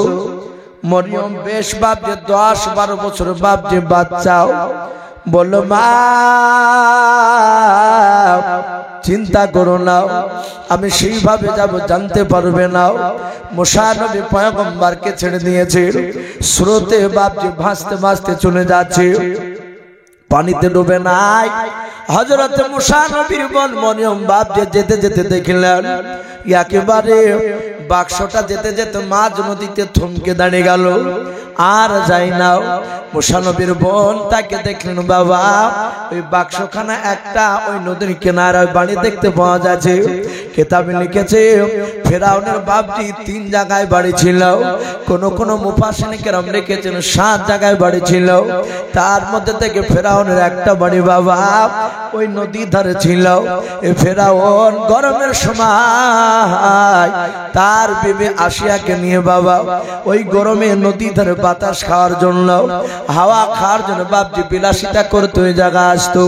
মরিয়ম বেশ বাপ যে 10-12 বছর বাপ যে বাচ্চাও, বললো মা চিন্তা করো না, আমি সেইভাবে যাব জানতে পারবে না। মুসা নবী পয়গম্বরকে ছেড়ে দিয়েছে, স্রোতে বাপজি ভাসতে ভাসতে চলে যাচ্ছে, পানিতে ডুবে নাই। হযরত মুসা নবীর বোন মরিয়ম বাপজি যেতে যেতে দেখলেন একেবারে বাক্সটা যেতে যেতে মাঝ নদীতে থমকে দাঁড়িয়ে গেল, আর যাই না। মুসা নবীর বোন তাকে দেখলেন, বাবা ওই বাক্সখানা একটা ওই নদীর কিনারায় বাড়ি দেখতে পাওয়া যাচ্ছে। কিতাবে লিখেছে ফেরাউনের বাপজি 3 জায়গায় বাড়ি ছিল, কোন কোন মুফাসসিরিন কেরাম লিখেছেন 7 জায়গায় বাড়ি ছিল। তার মধ্যে থেকে ফেরাউনের একটা বাড়ি বাবা ওই নদী ধারে ছিল। এই ফেরাউন গরমের সময় তার বিবি আসিয়াকে নিয়ে বাবা ওই গরমে নদী ধারে বাতাস খাওয়ার জন্য, হাওয়া খাওয়ার জন্য বাপজি বিলাসিতা করতে ওই জায়গা আসতো।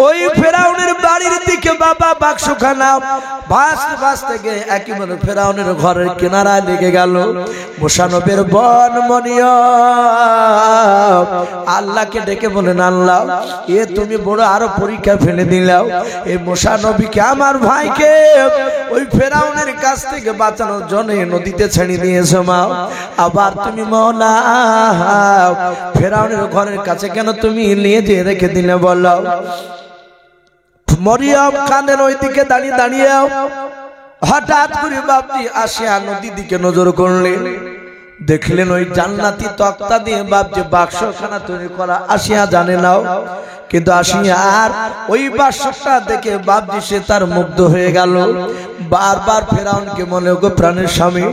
ওই ফেরাউনের বাড়ির দিকে বাবা বাক্সখানা ভাসতে ভাসতে গিয়ে একেবারে ফেরাউনের ঘরের কিনারায় লেগে গেল। মুসা নবীর বোন মরিয়ম আল্লাহকে ডেকে বলেন, আল্লাহ এ তুমি বড় আরো পরীক্ষা ফেলে দিলাও, এই মুসা নবীকে আমার ভাইকে ওই ফেরাউনের কাছ থেকে বাঁচানোর জন্য নদীতে ছেড়ে দিয়েছো মা, আবার তুমি মওলা ফেরাউনের ঘরের কাছে কেন তুমি নিয়ে যেয়ে রেখে দিলে বলো। মরিয়ম কানের ওই দিকে দাঁড়িয়ে দাঁড়িয়ে হঠাৎ করে বাপজি আসিয়া নদীর দিকে নজর করলেন, দেখলেন ওই জান্নাতি তক্তা দিয়ে বাপজি বাক্সখানা তৈরি করা। আসিয়া জানে নাও, কিন্তু আসিয়া আর ওই বাক্সটা দেখে বাপজি সে তার মুগ্ধ হয়ে গেল। বারবার ফেরাউনকে মনে গো প্রাণের স্বামী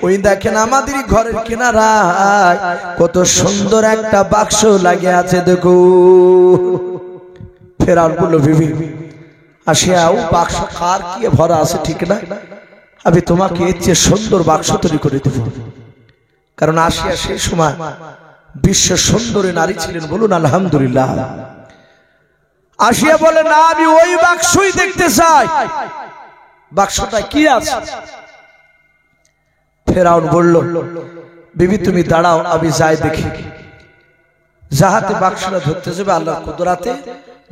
ওই দেখেন আমাদের ঘরের কিনারায় কত সুন্দর একটা বাক্স লাগে আছে দেখো। ফেরাউন বলল, বিবি আসিয়া ও বাক্স কার কি ভরা আছে ঠিক না, আমি তোমাকে এর চেয়ে সুন্দর বাক্স তৈরি করে দেব। কারণ আসিয়া সেই সময় বিশ্ব সুন্দরী নারী ছিলেন, বলুন আলহামদুলিল্লাহ। আসিয়া বলে, না আমি ওই বাক্সই দেখতে চাই, বাক্সটা কি আছে। ফেরাউন বলল, বিবি তুমি দাঁড়াও আমি যাই দেখি। যাহাতে বাক্সটা ধরতে যাবে আল্লাহর কুদরতে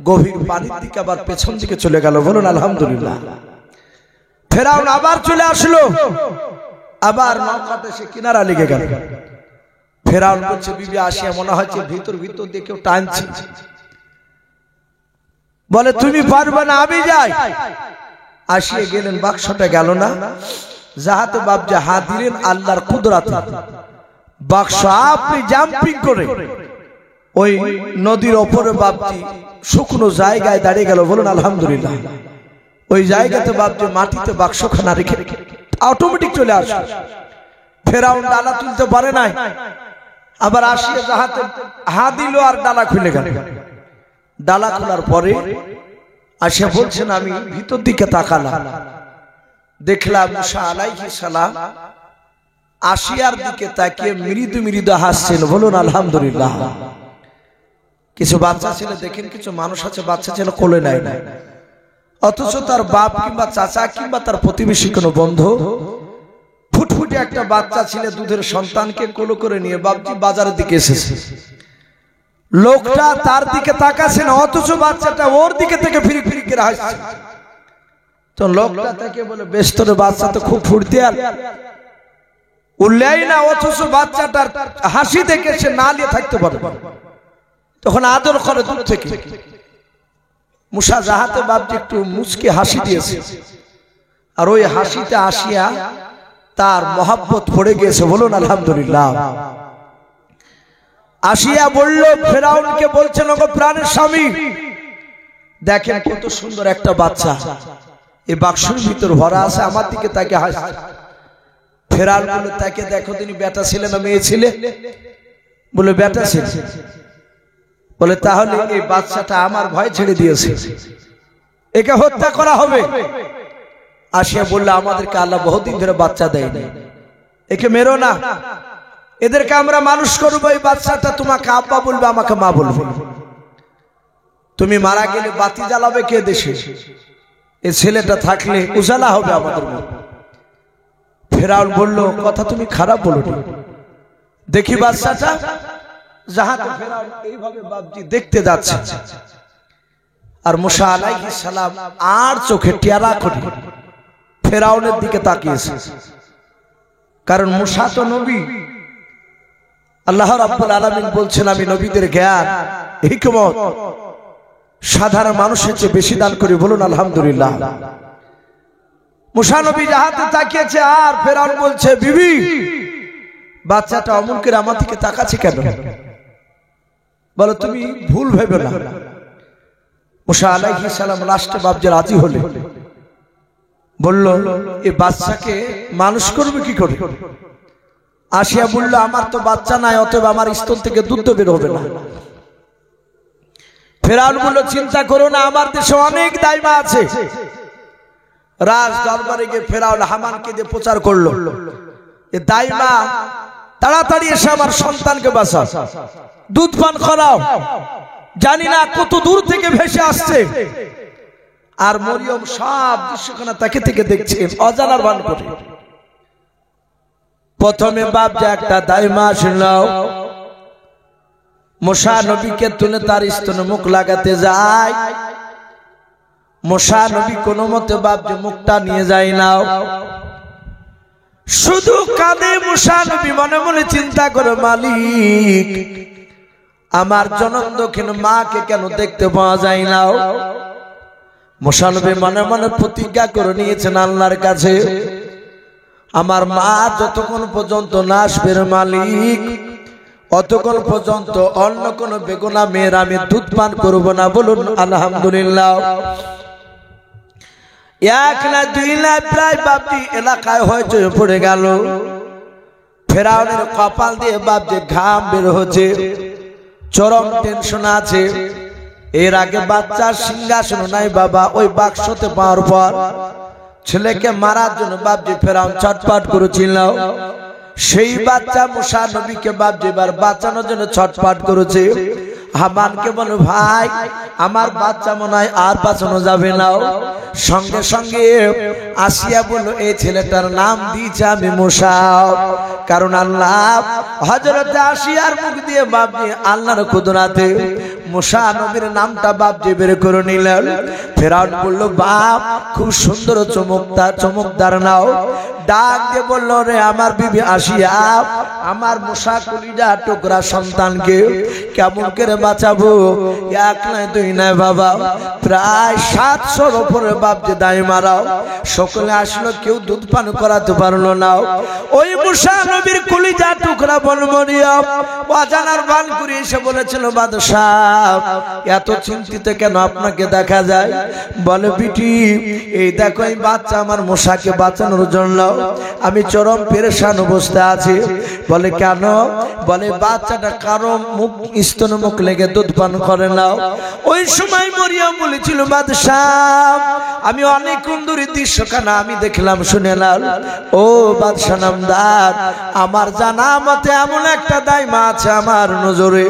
গভীর পানির দিকে আবার পেছন দিকে চলে গেল, বলুন আলহামদুলিল্লাহ। ফেরাউন আবার চলে আসলো, আবার নৌকাতে সে কিনারা লেগে গেল। ফেরাউন বলছে, বিবি আসিয়া মনে হচ্ছে ভিতর ভিতর দিয়ে কেউ টানছে। বলে তুমি পারবে না আমি যাই। আসিয়া গেলেন, বাক্সটা গেল না। যাহাতে বাপজি হাত দিলেন আল্লাহর কুদরতে বাক্স আপনি জাম্পিং করে ওই নদীর ওপরে বাপজি শুকনো জায়গায় দাঁড়িয়ে গেল, বলুন আলহামদুলিল্লাহ। ওই জায়গাতে বাপজি মাটিতে বাক্সখানা রেখে অটোমেটিক চলে আসে। ফেরাউন ডালা তুলতে পারে নাই, আবার আসিয়া যাহাতে হাত দিল আর ডালা খুলে গেল। ডালা খোলার পরে আসিয়া বলছেন, আমি ভিতর দিকে তাকালাম, দেখলাম মুসা আলাইহিস সালাম আসিয়ার দিকে তাকিয়ে মৃদু মৃদু হাসছেন, বলুন আলহামদুলিল্লাহ। কিছু বাচ্চা ছিল দেখেন, কিছু মানুষ আছে বাচ্চা ছিল কোলে নাই না, অথচ তার বাপ কিংবা চাচা কিংবা তার প্রতিবেশী কোনো বন্ধু ফুটফুটে একটা বাচ্চা ছিল দুধের সন্তানকে কোলে করে নিয়ে বাপজি বাজারের দিকে এসেছে। লোকটা তার দিকে তাকাচ্ছে না, অথচ বাচ্চাটা ওর দিকে থেকে ফিরি ফিরি করে হাসছে। তো লোকটা তাকে বলে, বেশ তোর বাচ্চা তো খুব ফুর্তি আর উল্লেই না, অথচ বাচ্চাটার হাসি দেখে সে না নিয়ে থাকতে পারে। তখন আদর করে দূর থেকে। মুসা যাহাতে বাপজি একটু মুচকি হাসি দিয়েছে, আর ওই হাসিতে আসিয়া তার মহব্বত পড়ে গিয়েছে, বলুন আলহামদুলিল্লাহ। আসিয়া বলল, ফেরাউনকে বলছেন, ওগো প্রাণের স্বামী দেখেন কত সুন্দর একটা বাচ্চা এই বাক্সের ভিতর ভরা আছে, আমার দিকে তাকে হাসছে। ফেরাউন বলল, তাকে দেখো তিনি বেটা ছিলেন না মেয়ে ছিলে? বলে বেটা ছিল। বলে তাহলে এই বাচ্চাটা আমার ভয় ছেড়ে দিয়েছে, একে হত্যা করা হবে। আসিয়া বলল, আমাদেরকে আল্লাহ বহুদিন ধরে বাচ্চা দেয়নি, একে মেরো না, এদেরকে আমরা মানুষ করবো। এই বাচ্চাটা তোমাকে আব্বা বলবে, আমাকে মা বলবে। তুমি মারা গেলে বাতি জ্বালাবে কে দেশে? এই ছেলেটা থাকলে উজালা হবে আমাদের। ফেরাউন বলল, কথা তুমি খারাপ বলো, দেখি বাচ্চাটা। যাহাতে ফেরাউন এইভাবে বাপজি দেখতে যাচ্ছে, আর মুসা আলাইহিস সালাম আর চোখে টিয়ারা করে ফেরাউনের দিকে তাকিয়েছে, কারণ মুসা তো নবী। আল্লাহ রাব্বুল আলামিন বলছেন, আমি নবীদের জ্ঞান হিকমত সাধারণ মানুষের চেয়ে বেশি দান করি। বলুন আলহামদুলিল্লাহ। মুসা নবী জাহাতে তাকিয়েছে, আর ফেরাউন বলছে, বিবি বাচ্চাটা অমন করে আমার দিকে তাকাচ্ছে কেন? বলো তুমি ভুল ভেবে না। মুসা আলাইহিস সালাম লাস্টে বাপজি রাজি হলে বলল, এই বাচ্চাকে মানুষ করবে কি করে? আসিয়া বলল, আমার তো বাচ্চা নাই, অতএব আমার স্তন থেকে দুধ বের হবে না। ফেরাউন বলল, চিন্তা করো না, আমার দেশে অনেক দাইমা আছে। রাজ দরবারে গিয়ে ফেরাউন হামানকে দিয়ে প্রচার করলো, এ দাইমা তাড়াতাড়ি এসে আমার সন্তানকে বাঁচাও, দুধ পান করাও। জানি না কত দূর থেকে ভেসে আসছে। আর মরিয়ম সব দৃশ্যখানা তাকে থেকে দেখছে অজানার ভান করে। প্রথমে বাপ যে একটা দাইমা আসলো, মুসা নবীকে তুলে তার স্তনে মুখ লাগাতে যায়। মুসা নবী কোনো মতে বাপ যে মুখটা নিয়ে যায় না, শুধু কাঁদে। মুসা নবী মনে মনে চিন্তা করে, মালিক আমার জনম দক্ষিণ মাকে কেন দেখতে পাওয়া যায় না? মুসা নবী মনে মনে প্রতিজ্ঞা করে নিয়েছেন আল্লাহর কাছে, আমার মা যতক্ষণ পর্যন্ত না আসবে মালিক, অতক্ষণ পর্যন্ত অন্য কোন বেগুনা মেয়ের আমি দুধ পান করবো না। বলুন আলহামদুলিল্লাহ। এক না দুই না প্রায় বাপটি এলাকায় হয়তো পড়ে গেল। ফেরাউনের কপাল দিয়ে বাপ যে ঘাম বের হচ্ছে, চরম টেনশন আছে। এর আগে বাচ্চার সিংহাসন নাই বাবা, ওই বাক্সতে পাওয়ার পর ছেলেকে মারার জন্য বাপজি ফেরাউন ছটফট করেছিল। সেই বাচ্চা মুসা নবীকে বাপজি এবার বাঁচানোর জন্য ছটফট করেছে। হামানকে বলো, ভাই আমার বাচ্চা মনে হয় আর বাঁচানো যাবে না। সঙ্গে সঙ্গে আসিয়া বলল, এই ছেলেটার নাম দিয়েছে আমি মুসা, কারণ আল্লাহ হযরতে আসিয়ার মুখ দিয়ে বাপজি আল্লাহর কুদরতে মুসা নবীর নামটা বাপজি বের করে নিলেন। ফেরাউন বলল, বাপ খুব সুন্দর চমকদার নাও। ডাক দিয়ে বলল, রে আমার বিবি আসিয়া, আমার মুসা কলিজা টুকরা সন্তানকে কেমন করে বাঁচাবো? এক নয় দুই নয় বাবা, প্রায় 700-র উপরে বাপ যে দায় মারাও। সকলে আসলো, কেউ দুধ পান করাতে পারলো না। ওই মুসা নবীর কলিজা টুকরা বনমরিয়ম অজানার বান করে এসে বলেছিল, বাদশাহ এত চিন্তিত কেন আপনাকে দেখা যায়? বলে, বিটি এই দেখো এই বাচ্চা আমার মুসাকে বাঁচানোর জন্য আমি চরম পেরেশান অবস্থায় আছি। বলে, কেন? বলে, বাচ্চাটা কারো মুখ স্তন মুখ লেগে দুধ পান করে না। ওই সময় মরিয়ম বলেছিল, বাদশাহ আমি অনেক সুন্দরী দৃশ্যখানা আমি দেখলাম শুনেলাম। ও বাদশাহ নামদার, আমার জানা মতে এমন একটা দাইমা আছে আমার নজরে,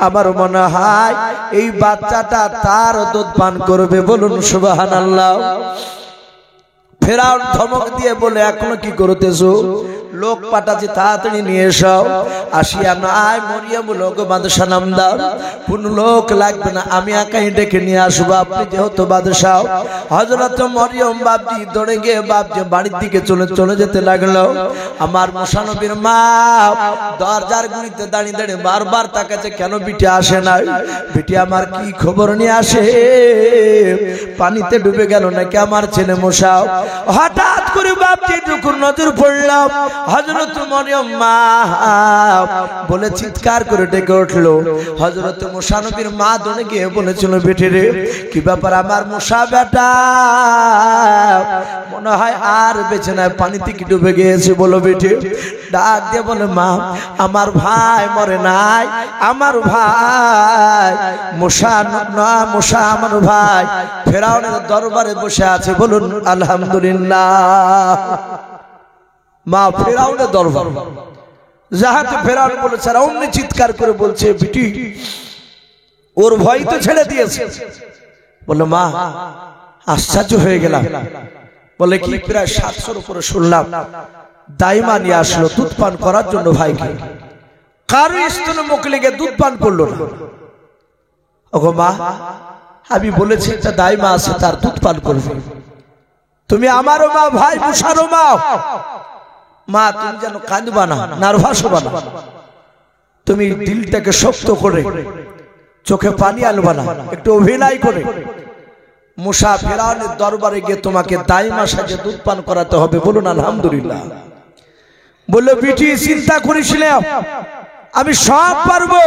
আমার মনে হয় এই বাচ্চাটা তার দুধ পান করবে। বলুন সুবহানাল্লাহ। ফেরাউন ধমক দিয়ে বলে, এখনো কি করতেছো? লোক পাঠাচ্ছি, তাড়াতাড়ি নিয়ে এসো। আসিয়া নাই মরিয়ম লোক বাদশাহ নামদার, কোন লোক লাগবে না, আমি একাই ডেকে নিয়ে আসবো, আপনি যেহেতু বাদশাহ। হযরত মরিয়ম বাপজি দৌড়ে গিয়ে বাপজি বাড়ির দিকে চলে যেতে লাগলো। আমার মুসা নবীর মা দরজার গুড়িতে দাঁড়িয়ে দাঁড়িয়ে বারবার তাকাচ্ছে, কেন বিটি আসে না? বিটি আমার কি খবর নিয়ে আসে? পানিতে ডুবে গেল নাকি আমার ছেলে মুসা? হঠাৎ করে বাপজি যখন নজর পড়লাম, হযরত মরিয়ম মা বলে চিৎকার করে ডেকে উঠলো। হযরত মুসা নবীর মা দৌড়ে গিয়ে বলেছিল, বেটি রে কি ব্যাপার? আমার মুসা বেটা মনে হয় আর বেঁচে নাই, পানিতে কি ডুবে গিয়েছে? বলো বেটি। ডাক দিয়ে বলে, মা আমার ভাই মরে নাই, আমার ভাই মুসা না, মুসা আমার ভাই ফেরাউনের দরবারে বসে আছে। বলুন আলহামদুলিল্লাহ। মা ফেরাউনের দরবার, যাহাতে ফেরাউন বলেছে, আর অমনি চিৎকার করে বলছে, বিটি ওর ভয় তো ছেড়ে দিয়েছে। বললো, মা আশ্চর্য হয়ে গেলাম। বলে, কি? প্রায় 700-র উপরে শুনলাম দাইমা নিয়ে আসলো দুধ পান করার জন্য ভাইকে, কারো স্তনে মুখ লেগে দুধ পান করলো না। ওগো মা আমি বলেছি একটা দাইমা আছে, তার দুধ পান করবে। তুমি আমারও মা ভাই, মুসারও মা। মা তুমি যেন কাঁদবা না, নার্ভাস হবা না, তুমি দিলটাকে শক্ত করে চোখে পানি আনবা না, একটু অভিনয় করে মুসা ফেরাউনের দরবারে গিয়ে তোমাকে দাইমা সাজে দুধ পান করাতে হবে। বলুন আলহামদুলিল্লাহ। বললো বিটি চিন্তা করিস না, আমি সব পারবো।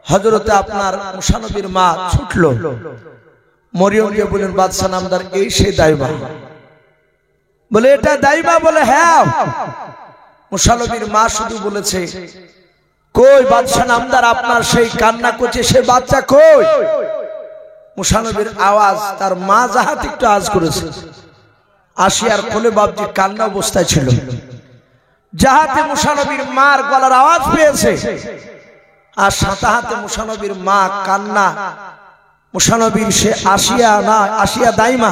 হযরতে আপনার মুসা নবীর মা ছুটলো, মরিয়মকে বলেন বাদশা নামদার এই সেই দাইমা। বলে এটা দাইমা? বলে হ্যাঁ। মুসা নবীর মা শুধু বলেছে কই বাদশা নামদার আপনার সেই কান্না করছে, সে বাচ্চা কই? মুসা নবীর আওয়াজ তার মা যাহাতে একটু আওয়াজ করেছে, আসিয়ার কোলে বাপজি কান্না অবস্থায় ছিল, যাহাতে মুসা নবীর মার গলার আওয়াজ পেয়েছে, আর সাথে হাতে মুসা নবীর মা কান্না। মুসা নবীর সে আসিয়া না, আসিয়া দাইমা,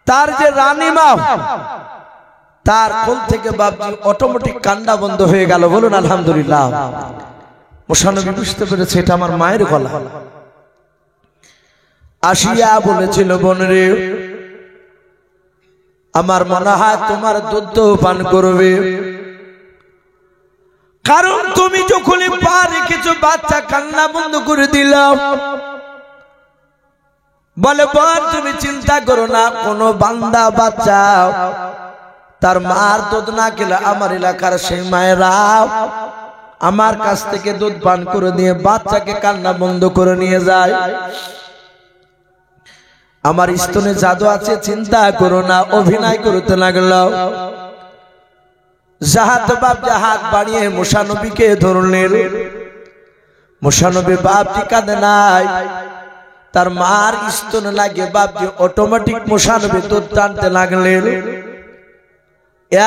তার যে রানী মা, তার কোল থেকে বাপজি অটোমেটিক কান্না বন্ধ হয়ে গেল। বলুন আলহামদুলিল্লাহ। মুসা নবী বুঝতে পেরেছে এটা আমার মায়ের গলা। আসিয়া বলেছিল বোন রে, আমার মনে হয় তোমার দুধ পান করবে, কারণ তুমি যখনই পা রেখেছো বাচ্চা কান্না বন্ধ করে দিলাম। বলে বোন তুমি চিন্তা করো না, কোন বান্দা বাচ্চা তার মার দুধ না খেলে আমার এলাকার সেই মায়েরা আমার কাছ থেকে দুধ পান করে দিয়ে বাচ্চাকে কান্না বন্ধ করে নিয়ে যায়। আমার স্তনে জাদু আছে, চিন্তা করো না। অভিনয় করতে লাগলো। জাহাত বাপ জাহাত বাড়িয়ে মুসা নবীকে ধরলেন। মুসা নবী বাপজি কাঁদে নাই, তার মার স্তনে লাগে বাপজি অটোমেটিক মুসা নবী দুধ টানতে লাগলেন।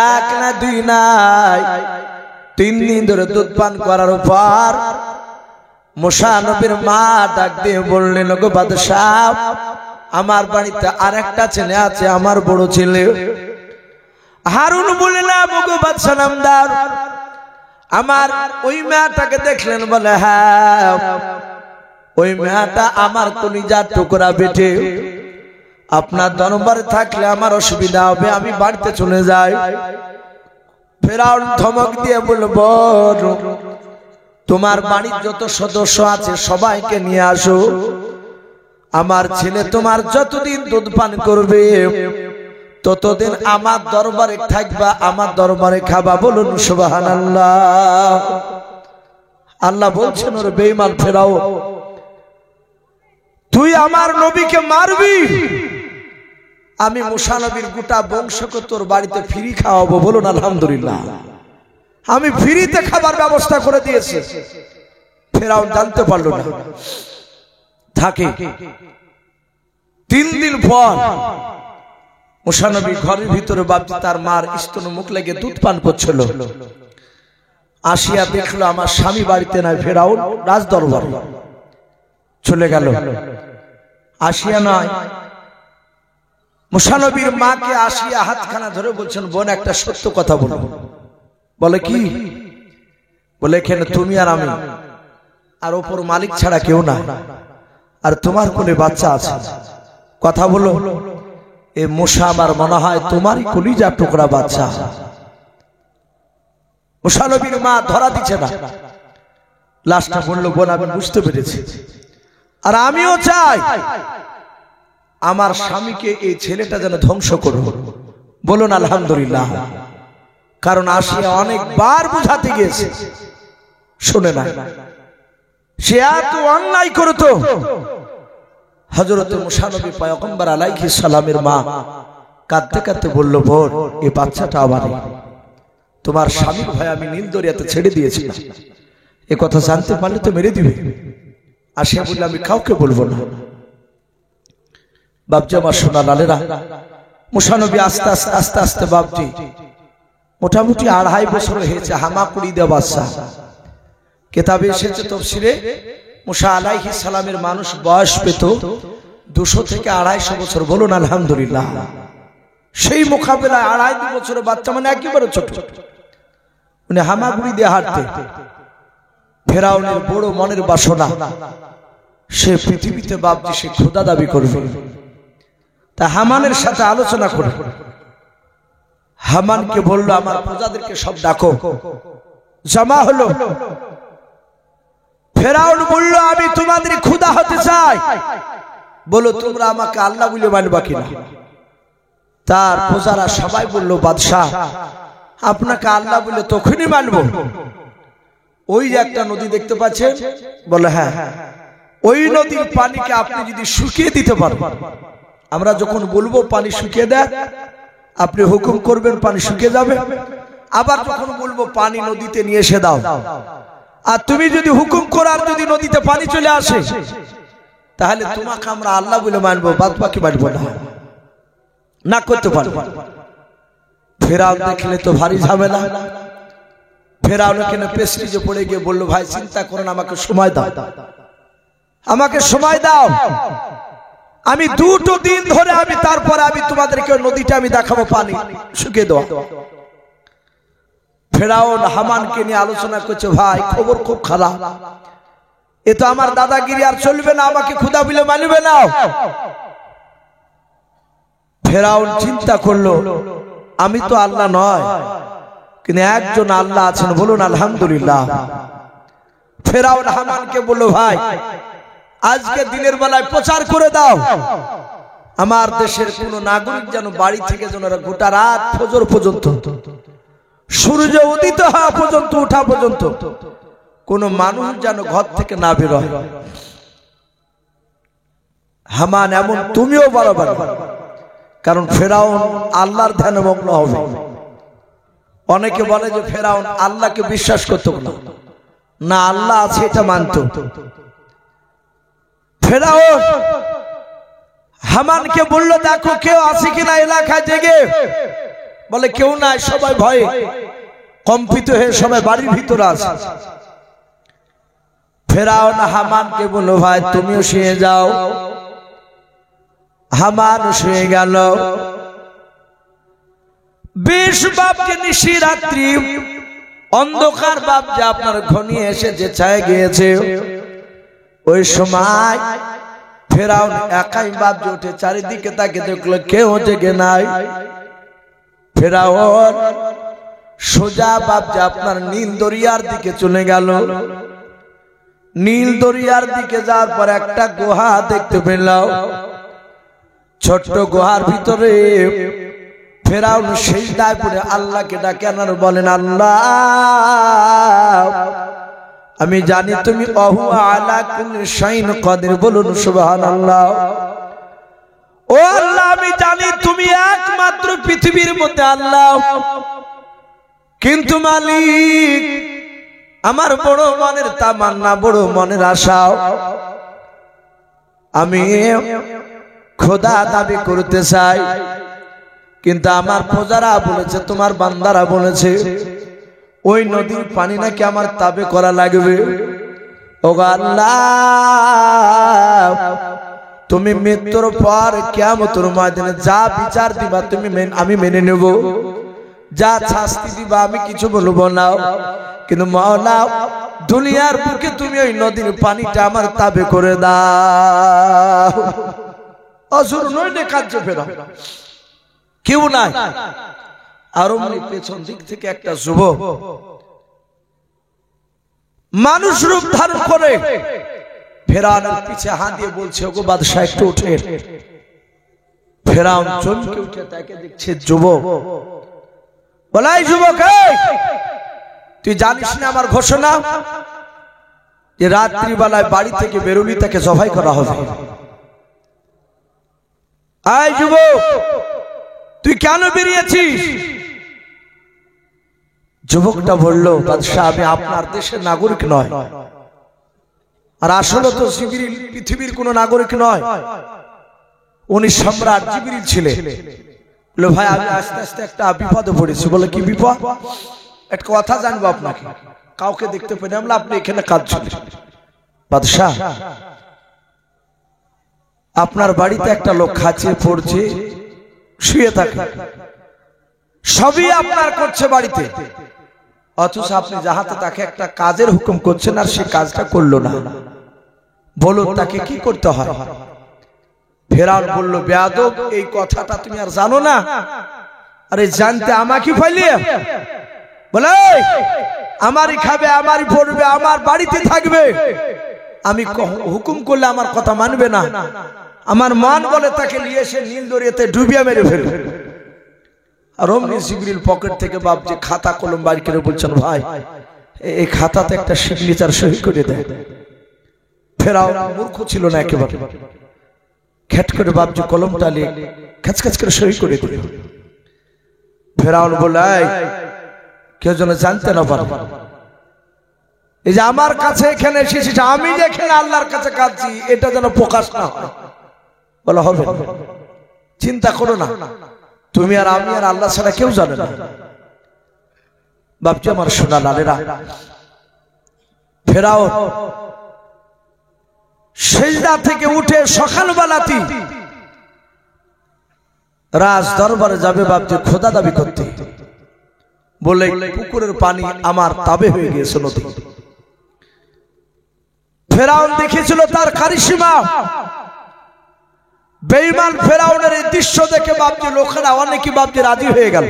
এক না দুই নাই, 3 দিন ধরে দুধ পান করার পর মুসা নবীর মা ডাক দিয়ে বললেন গো বাদশাহ, আমার বাড়িতে আরেকটা ছেলে আছে, আমার বড় ছেলে হারুন। বললাম গো বাদশা নামদার, আমার ওই মেয়েটাকে দেখলেন? বলে হ্যাঁ, ওই মেয়েটা আমার কলিজার টুকরা বেটে। আপনার দরবারে থাকলে আমার অসুবিধা হবে, আমি বাড়িতে চলে যাই। ফেরাউন ধমক দিয়ে বলব তোমার বাড়ির যত সদস্য আছে সবাইকে নিয়ে আসো, আমার ছেলে তোমার যতদিন দুধ পান করবে ততদিন আমার দরবারে থাকবা, আমার দরবারে খাবা। বলুন সুবহানাল্লাহ। আল্লাহ বলছেন ওরে বেঈমান ফেরাউন, তুই আমার নবীকে মারবি, আমি মুসা নবীর গোটা বংশকে তোর বাড়িতে ফ্রি খাওয়াবো। বলুন আলহামদুলিল্লাহ। আমি ফ্রিতে খাবার ব্যবস্থা করে দিয়েছি। ফেরাউন জানতে পারলো না। থাকে 3 দিন পর মুসা নবী ঘরের ভিতরে বাপজি তার মার স্তন মুখ লেগে দুধ পান করছিল। আসিয়া দেখলো আমার স্বামী বাড়িতে নাই, ফেরাউন রাজ দরবারে চলে গেল। আসিয়া নয়, মুসা নবীর মাকে আসিয়া হাতখানা ধরে বলছেন বোন একটা সত্য কথা বলো। বলে কি? বলে এখানে তুমি আর আমি, আর ওপর মালিক ছাড়া কেউ না, আর তোমার কোলে বাচ্চা আছে। কথা বলো, এ মুসা আমার মনে হয় তোমারই কলিজার টুকরা বাচ্চা। মুসা নবীর মা ধরা দিচ্ছে না। লাস্টটা বললো বোন আমি বুঝতে পেরেছি, আর আমিও চাই আমার স্বামীকে এই ছেলেটা যেন ধ্বংস করো। বলুন আলহামদুলিল্লাহ। কারণ আসিয়া অনেকবার বুঝাতে গিয়েছে, শুনে না। সে এত অন্যায় করতো। হযরত মুসা নবী পয়গম্বর আলাইহিস সালামের মা কাঁদতে কাঁদতে বলল বোন এই বাচ্চাটা আমারই, তোমার স্বামীর ভয় আমি নীল দরিয়াতে ছেড়ে দিয়েছিলাম, এ কথা জানতে পারলে তো মেরে দিবে। আসিয়া বলল আমি কাউকে বলবো না। বাপজি আমার সোনা লালেরা, মুসা নবী আস্তে আস্তে আস্তে আস্তে বাপজি মোটামুটি 2.5 বছর হয়েছে হামাকুড়ি দেওয়া বাচ্চা। কিতাবে এসেছে তাফসীরে মুসা আলাইহিস সালামের মানুষ বয়স পেত 200 থেকে 250 বছর। বলুন আলহামদুলিল্লাহ। সেই মোকাবেলায় 2.5 বছরের বাচ্চা মানে একেবারে ছোট, মানে হামাগুড়ি দিয়ে হাঁটতে। ফেরাউনের বড় মনের বাসনা, সে পৃথিবীতে ভাবছে সে খোদা দাবি করবে। তা হামানের সাথে আলোচনা করে হামানকে বলল, আমার প্রজাদেরকে সব ডাকো। জমা হলো। ফেরাউন বলল, আমি তোমাদের খোদা হতে চাই, বলো তোমরা আমাকে আল্লাহ বলে মানবা কিনা। তার প্রজারা সবাই বলল, বাদশাহ আপনাকে আল্লাহ বলে তখনই মানবো। ওই যে একটা নদী দেখতে পাচ্ছেন, বলে হ্যাঁ, ওই নদীর পানিকে আপনি যদি শুকিয়ে দিতে পারেন, আমরা যখন বলবো পানি শুকিয়ে দেয়, আপনি হুকুম করবেন পানি শুকিয়ে যাবে। আবার যখন বলবো পানি নদীতে নিয়ে এসে দাও, আর তুমি যদি হুকুম করার যদি নদীতে পানি চলে আসে, তাহলে তোমাকে আমরা আল্লাহ বলে মানবো, বাদ বাকি মানবো না, না করতে পারবো। ফেরাউন দেখলে তো ভারী ঝামেলা। ফেরাউন কেন প্রেস্টিজে পড়ে গিয়ে বলল, ভাই চিন্তা করেন, আমাকে সময় দাও, আমাকে সময় দাও, আমি 2টো দিন ধরে আমি তারপরে আমি তোমাদেরকে নদীটা আমি দেখাবো পানি শুকিয়ে দেওয়া। ফেরাউন হামানকে নিয়ে আলোচনা করছে, ভাই খবর খুব খারাপ, এ তো আমার দাদাগিরি আর চলবে না, আমাকে খোদা বলে মানবে না। ফেরাউন চিন্তা করলো, আমি তো আল্লাহ নয়, কিন্তু একজন আল্লাহ আছেন, বলুন আলহামদুলিল্লাহ। ফেরাউন হামানকে বলল, ভাই আজকে দিনের বেলায় প্রচার করে দাও, আমার দেশের কোন নাগরিক যেন বাড়ি থেকে যেন গোটা রাত ফজর পর্যন্ত, সূর্য উদিত হওয়া পর্যন্ত, ওঠা পর্যন্ত কোন মানুষ যেন ঘর থেকে না বের হয়। হামান এমন তুমিও বরাবর, কারণ ফেরাউন আল্লাহর ধ্যানে মগ্ন হবে। অনেকে বলে যে ফেরাউন আল্লাহকে বিশ্বাস করত না, আল্লাহ আছে এটা মানত। ফেরাউন হামানকে বলল, দেখো কেউ আছে কিনা এলাকায় জেগে। বলে কেউ নাই, সবাই ভয়ে কম্পিত হয়ে সবাই বাড়ির ভিতরে আছে। ফেরাউন হামানকে বলল, ভাই তুমিও শুয়ে যাও। হামান শুয়ে গেল। বেশ ভাবছে নিশি রাত্রি অন্ধকার ভাবছে আপনার ঘনিয়ে এসে যে ছায় গিয়েছে। ওই সময় ফেরাউন একাই ভাবছে উঠে চারিদিকে তাকে দেখলো কেউ জেগে নাই। ফেরাউন সোজা ভাবছে আপনার নীল দরিয়ার দিকে চলে গেল। নীল দরিয়ার দিকে যাওয়ার পর একটা গুহা দেখতে পেলাম। ছোট্ট গুহার ভিতরে ফেরাউন সিজদায় পড়ে আল্লাহকে ডাকে আর বলেন, আল্লাহ আমি জানি তুমি ওহু আলা কুল্লি শাইইন কাদির, বলুন সুবহানাল্লাহ। ও আল্লাহ আমি জানি তুমি একমাত্র পৃথিবীর মধ্যে আল্লাহ, কিন্তু মালিক আমার বড় মনের তামান্না, বড় মনের আশা, আমি খোদা দাবি করতে চাই, কিন্তু আমার প্রজারা বলেছে, তোমার বান্দারা বলেছে ওই নদীর পানি নাকি আমার তাবে করা লাগবে। ও আল্লাহ তুমি মৃত্যুর পর কিয়ামতের ময়দানে যা বিচার দিবা তুমি আমি মেনে নেব, যা শাস্তি দিবা আমি কিছু বলবো না, কিন্তু মাওলা দুনিয়ার বুকে তুমি ওই নদীর পানিটা আমার তাবে করে দাও। অসুর নইলে কাজে ফেরা কেউ নাই। আর অমনি পেছন দিক থেকে একটা যুবক মানুষ রূপ ধারণ করে ফেরাউনের পিছে হাত দিয়ে বলছে, ওগো বাদশা একটু উঠে। ফেরাউন চমকে উঠে তাকে দেখছে যুবক। বলাই যুবক, তুই জানিস না আমার ঘোষণা যে রাত্রিবেলায় বাড়ি থেকে বেরোলি তাকে জবাই করা হবে। আয় যুবক তুই কেন বেরিয়েছিস? যুবকটা বলল, বাদশা আমি আপনার দেশের নাগরিক নয়, আর আসলে তো জিবরিল পৃথিবীর কোন নাগরিক নয়, উনি সম্রাট জিবরিল ছিলেন। বলে ভাই আমি আস্তে আস্তে একটা বিপদে পড়েছি। বলে কি বিপদ? একটা কথা জানবো আপনাকে, কাউকে দেখতে পেলাম না, আপনি এখানে কাজ চলে। বাদশা আপনার বাড়িতে একটা লোক খাচ্ছে, পড়ছে, শুয়ে থাকে, সবই আপনার করছে বাড়িতে, অথচ আপনি যাহাতে তাকে একটা কাজের হুকুম করছেন আর সে কাজটা করলো না। বলুন তাকে কি করতে হয়? ফেরাউন বলল, বেয়াদব, এই কথাটা তুমি আর জানো না? আরে জানতে আমাকে ফাইলিয়ে বলে, আমারই খাবে, আমারই পড়বে, আমার বাড়িতে থাকবে, আমি হুকুম করলে আমার কথা মানবে না, আমার মান বলে তাকে নিয়ে এসে নীল দরিয়াতে ডুবিয়ে মেরে ফেলবে। আর অমনি জিবরিল পকেট থেকে বাপ যে খাতা কলম বাইর করে বলছেন, ভাই এই খাতাতে একটা সিগনেচার সই করে দেয়। ফেরাউন মূর্খ ছিল না একেবারে, খেট করে বাপ যে কলমটা নিয়ে খাচ খাচ করে সই করে দিল। ফেরাউন বলে, কেউ যেন জানতে না পারে এই যে আমার কাছে এখানে এসেছিস, আমি যেখানে আল্লাহর কাছে কাঁদছি, এটা যেন প্রকাশ না হয়। বলা হবে, চিন্তা করো না, তুমি আর আমি আর আল্লাহ ছাড়া কেউ জানে না। বাপজি আমার সোনা লালেরা, ফেরাউন সেজদা থেকে উঠে সকালবেলাতেই রাজ দরবারে যাবে বাপজি খোদা দাবি করতে, বলে পুকুরের পানি আমার তাবে হয়ে গিয়েছে নদী। ফেরাউন দেখেছিল তার কারিশমা। বেঈমান ফেরাউনের এই দৃশ্য দেখে বাপজি লোকেরা অনেকে বাপজি রাজি হয়ে গেল।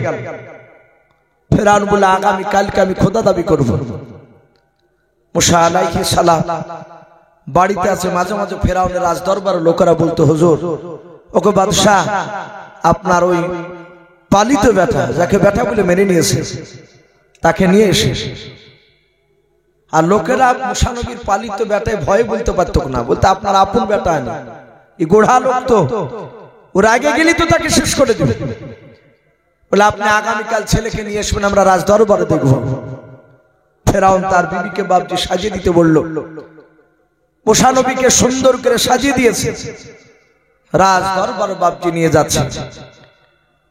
ফেরাউন বলে, আগামী কালকে আমি খোদা দাবি করব। মুসা আলাইহিস সালাম বাড়িতে আছে। মাঝে মাঝে ফেরাউনের রাজ দরবারের লোকেরা বলতো, হুজুর, ওকে বাদশাহ, আপনার ওই পালিত বেটা, যাকে বেটা বলে মেনে নিয়েছে, তাকে নিয়ে এসে। আর লোকেরা মুসা নবীর পালিত বেটায় ভয়ে বলতে পারতো না, বলতে আপনার আপন বেটা না, এই গোড়া লোক তো, ওর আগে গেলি তো তাকে শেষ করে দিবে। বলে, আপনি আগামীকাল ছেলেকে নিয়ে আসবেন, আমরা রাজ দরবারে দেখব। ফেরাউন তার বিবিকে বাপজি সাজিয়ে দিতে বলল। মুসা নবীকে সুন্দর করে সাজিয়ে দিয়েছে, রাজ দরবারে বাপজি নিয়ে যাচ্ছে।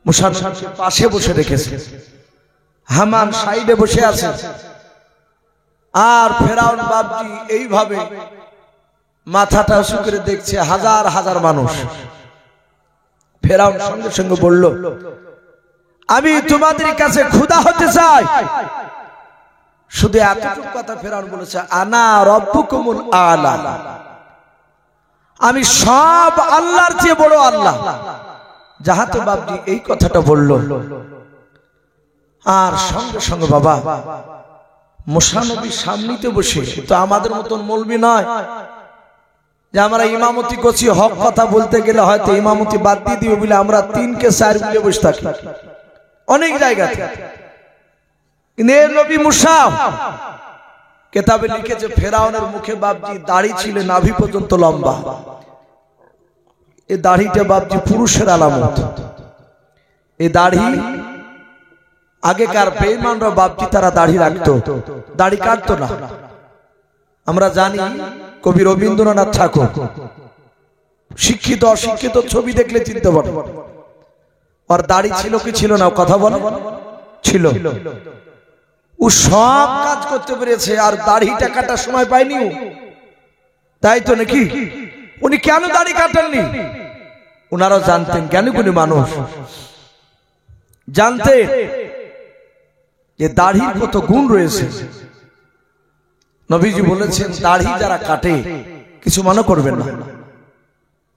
মুসা নবীকে পাশে বসে রেখেছে, হামান সাইডে বসে আছে। আর ফেরাউন বাপজি এইভাবে মাথাটা উঁচু করে দেখছে হাজার হাজার মানুষ। ফেরাউন সঙ্গে সঙ্গে বলল, আমি তোমাদের কাছে খোদা হতে চাই। শুধু এতটুকু কথা ফেরাউন বলেছে, আনা রব্বুকুমুল আলা, আমি সব আল্লাহর চেয়ে বড় আল্লাহ। যাহাতে বাপজি এই কথাটা বলল, আর সঙ্গে সঙ্গে বাবা মুসা নবীর সামনেতে বসে, তো আমাদের মতন মৌলবি নয় যে আমরা ইমামতি করছি, হক কথা বলতে গেলে হয়তো ইমামতি বাদ দিয়ে দিবে বলে আমরা 3 কে 4 মিলে বসে থাকি অনেক জায়গাতে। নবী মুসা কিতাবে লিখেছে, ফেরাউনের মুখে বাপজি দাড়ি ছিল নাভি পর্যন্ত লম্বা। এই দাড়িটা বাপজি পুরুষের আলামত। এই দাড়ি আগেকার বেঈমানরা বাপজি তারা দাড়ি রাখতো, দাড়ি কাটতো না। আমরা জানি কবি রবীন্দ্রনাথ ঠাকুর, শিক্ষিত অশিক্ষিত ছবি দেখলে চিনতে পারে, আর দাড়ি ছিল কি ছিল না কথা বলো, ছিল। ও সব কাজ করতে পেরেছে, আর দাড়িটা কাটার সময় পায়নি ও, তাই তো নাকি? উনি কেন দাড়ি কাটেননি? ওনারাও জানতেন, জ্ঞানী গুণী মানুষ জানতেন যে দাড়ির কত গুণ রয়েছে। নবীজি বলেছেন, দাড়ি যারা কাটে কিছু মনে করবেন না,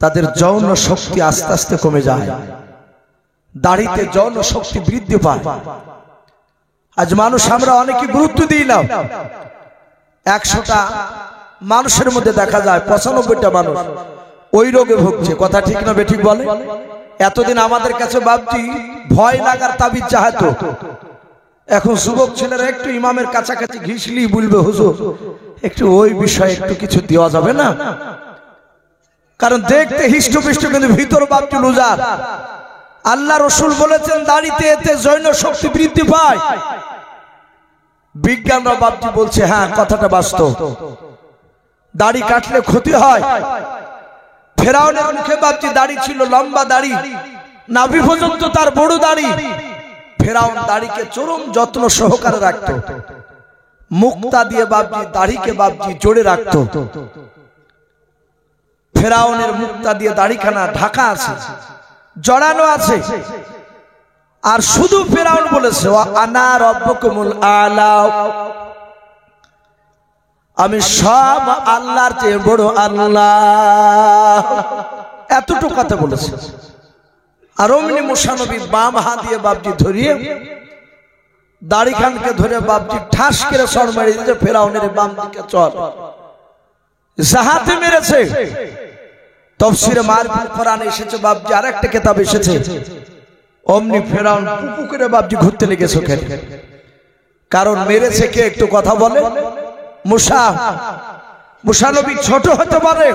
তাদের যৌন শক্তি আস্তে আস্তে কমে যায়, দাড়িতে যৌন শক্তি বৃদ্ধি পায়। আজ মানুষ আমরা অনেকে গুরুত্ব দিই না। 100টা মানুষের মধ্যে দেখা যায় 95টা মানুষ ওই রোগে ভুগছে। কথা ঠিক না বেঠিক বলে? এতদিন আমাদের কাছে বাপজি ভয় লাগার তাবিজ চাহাতো, এখন যুবক ছেলেরা একটু ইমামের কাছাকাছি ঘিসলি বলবে, হুজুর একটু ওই বিষয়ে একটু কিছু দেওয়া যাবে না? কারণ দেখতে হিষ্টপিষ্ট কিন্তু ভিতর বাপজি লুজার। আল্লাহ রসুল বলেছেন, দাড়িতে এতে যৌন শক্তি বৃদ্ধি পায়। বিজ্ঞানরা বাপজি বলছে, হ্যাঁ কথাটা বাস্তব, দাড়ি কাটলে ক্ষতি হয়। ফেরাউনের মুখে বাপজি দাড়ি ছিল, লম্বা দাড়ি, নাভি পর্যন্ত তার বড় দাড়ি। ফেরাউন দাড়িকে চরম যত্ন সহকারে রাখতো, মুক্তা দিয়ে বাপজি দাড়িকে বাপজি জোড়ে রাখতো। ফেরাউনের মুক্তা দিয়ে দাড়িখানা ঢাকা আছে, জড়ানো আছে। আর শুধু ফেরাউন বলেছে, আনা রব্বুকুমুল আলা, আমি সব আল্লাহর চেয়ে বড় আল্লাহ। এতটুকু কথা বলেছে। আর অমনি মুসা নবী বাম হাত দিয়ে বাপজি ধরিয়ে দাড়ি খানকে ধরে বাপজি ঠাস করে সর মেরে দিয়েছে। ফেরাউনের বাম দিকে চল, জাহাতে মেরেছে। তাফসীরে মারিফুল কোরআন এসেছে বাপজি, আরেকটা কিতাব এসেছে। অমনি ফেরাউন পুপু করে বাপজি ঘুরতে লেগেছে ওখানে। কারণ মেরেছে কে একটু কথা বলে? মুসা নবী ছোট হতে পারে,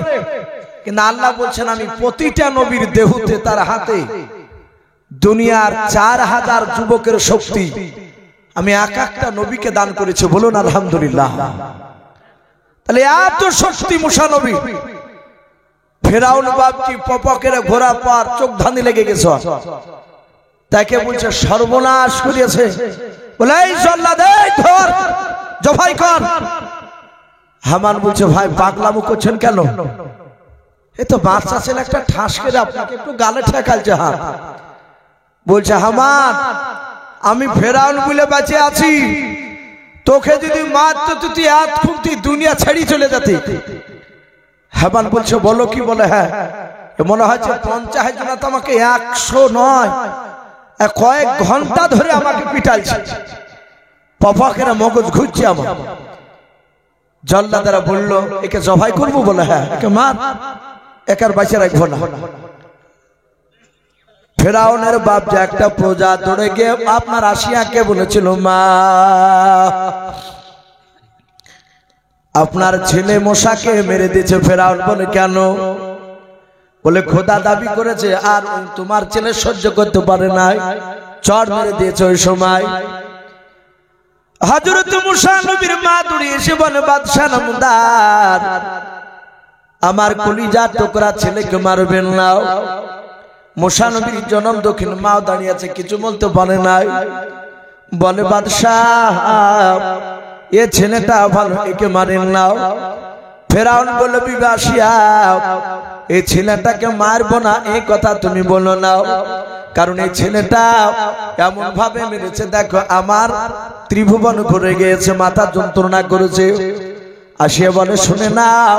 কিন্তু আল্লাহ বলছেন আমি প্রতিটা নবীর দেহতে তার হাতে দুনিয়ার 4000 যুবকের শক্তি আমি এক একটা নবীকে দান করেছি। বলুন আলহামদুলিল্লাহ। তাহলে এত শক্তি মুসা নবী। ফেরাউন বাপজি পপকের ঘোরা পার চোখ ধানি লেগে গেছে, তাকে বলছে সর্বনাশ করিয়েছে। বলে এই জল্লাদ, এই ধর, জবাই কর। হামান বলছে ভাই পাগলামো করছেন কেন? এ তো বাচ্চা ছেলে, একটা ঠাস করে আপনাকে একটু গালে ঠেকালছে হাত। বলছে হামান, আমি ফেরাউন বলে বেঁচে আছি, তোকে যদি মারতো তুই হাত খুঁজতি দুনিয়া ছেড়ে চলে যেতি। হামান বলছে বলো কি? বলে হ্যাঁ, মনে হচ্ছে 50 জন তো আমাকে 100 নয়, কয়েক ঘন্টা ধরে আমাকে পিটাইছে, পপাকের মগজ ঘুরছে আমার। জল্লাদেরা বলল একে জবাই করবো? বলে হ্যাঁ, একে মার, একার বাঁচিয়ে রাখবো না। ফেরাউনের বাপ যে একটা প্রজা দৌড়ে গিয়ে আপনার আসিয়াকে বলেছিল মা আপনার ছেলে মশাকে মেরে দিয়েছে। ফেরাউন বলে কেন? বলে খোদা দাবি করেছে আর তোমার ছেলে সহ্য করতে পারে নাই, চড় মেরে দিয়েছে। ওই সময় হযরত মুসা নবীর মা দৌড়ে এসে বলে বাদশা নামদার, আমার কলিজার টুকরা ছেলেকে মারবেন না। মুসা নবীর জন্ম দক্ষিণ মাও দাঁড়িয়ে আছে, কিছু বলতে পারে নাই। বলে বাদশাহ এ ছেলেটা ভালো, একে মারেন না। ফেরাউন বলল বিবাসিয়া এই ছেলেটাকে মারবো না, এই কথা তুমি বলো না, কারণ এই ছেলেটা এমন ভাবে মেরেছে দেখো আমার ত্রিভুবন ঘুরে গিয়েছে, মাথা যন্ত্রণা করেছে। আসিয়া বলে শুনে নাও,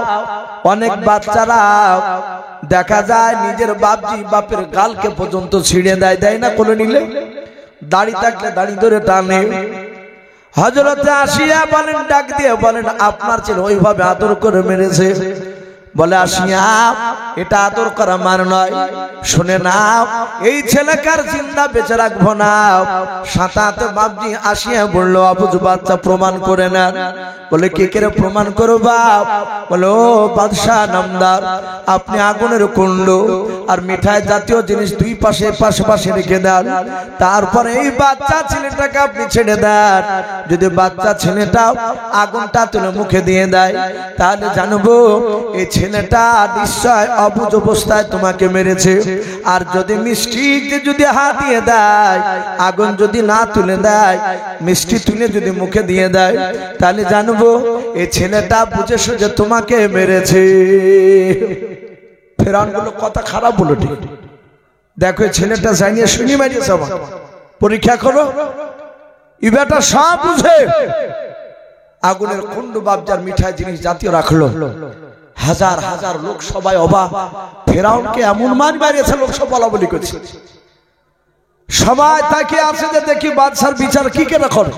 অনেক বাচ্চারা দেখা যায় নিজের বাপজি বাপের গালকে পর্যন্ত ছিঁড়ে দেয়, দেয় না? কোলে নিলে দাড়ি থাকলে দাড়ি ধরে টানে। হযরতে আসিয়া বলেন, ডাক দিয়ে বলেন আপনার ছেলে ওইভাবে আদর করে মেরেছে। বলে আসিয়া এটা আদর করা মার নয়, শুনে নাও এই ছেলেকার জিন্দা বেঁচে রাখবো না। সাঁতাতে বাপজি আসিয়া বললো আবুজ বাচ্চা প্রমাণ করে নেন। বলে কে কে প্রমাণ করো বাপ? বলে ও বাদশাহ নামদার, আপনি আগুনের কুণ্ড আর মিঠাই জাতীয় জিনিস দুই পাশে পাশে রেখে দেন, তারপরে এই বাচ্চা ছেলেটাকে আপনি ছেড়ে দেন। যদি বাচ্চা ছেলেটাও আগুনটা তুলে মুখে দিয়ে দেয় তাহলে জানবো এই ছেলেটা নিশ্চয় অবুঝ অবস্থায় তোমাকে মেরেছে। আর যদি মিষ্টিতে যদি হাত দিয়ে দেয়, আগুন যদি না তুলে দেয়, মিষ্টি তুলে যদি মুখে দিয়ে দেয়, তাহলে জানবো এই ছেলেটা বুঝে সুঝে তোমাকে মেরেছে। ফেরাউন বলল কথা খারাপ বলো, ঠিক দেখো ছেলেটা জানিয়ে শুনি মারিয়েছে, আমার পরীক্ষা করো। ই বেটা সব বুঝে আগুনের কুণ্ড বাবজার মিঠাই জিনিস জাতীয় রাখলো। হাজার হাজার লোক সবাই অবাক, ফেরাউনকে এমন মার মারিয়েছে, লোক সব বলা বলি করছে। সবাই তাকে আছে যে দেখি বাদশার বিচার কি কেন করে।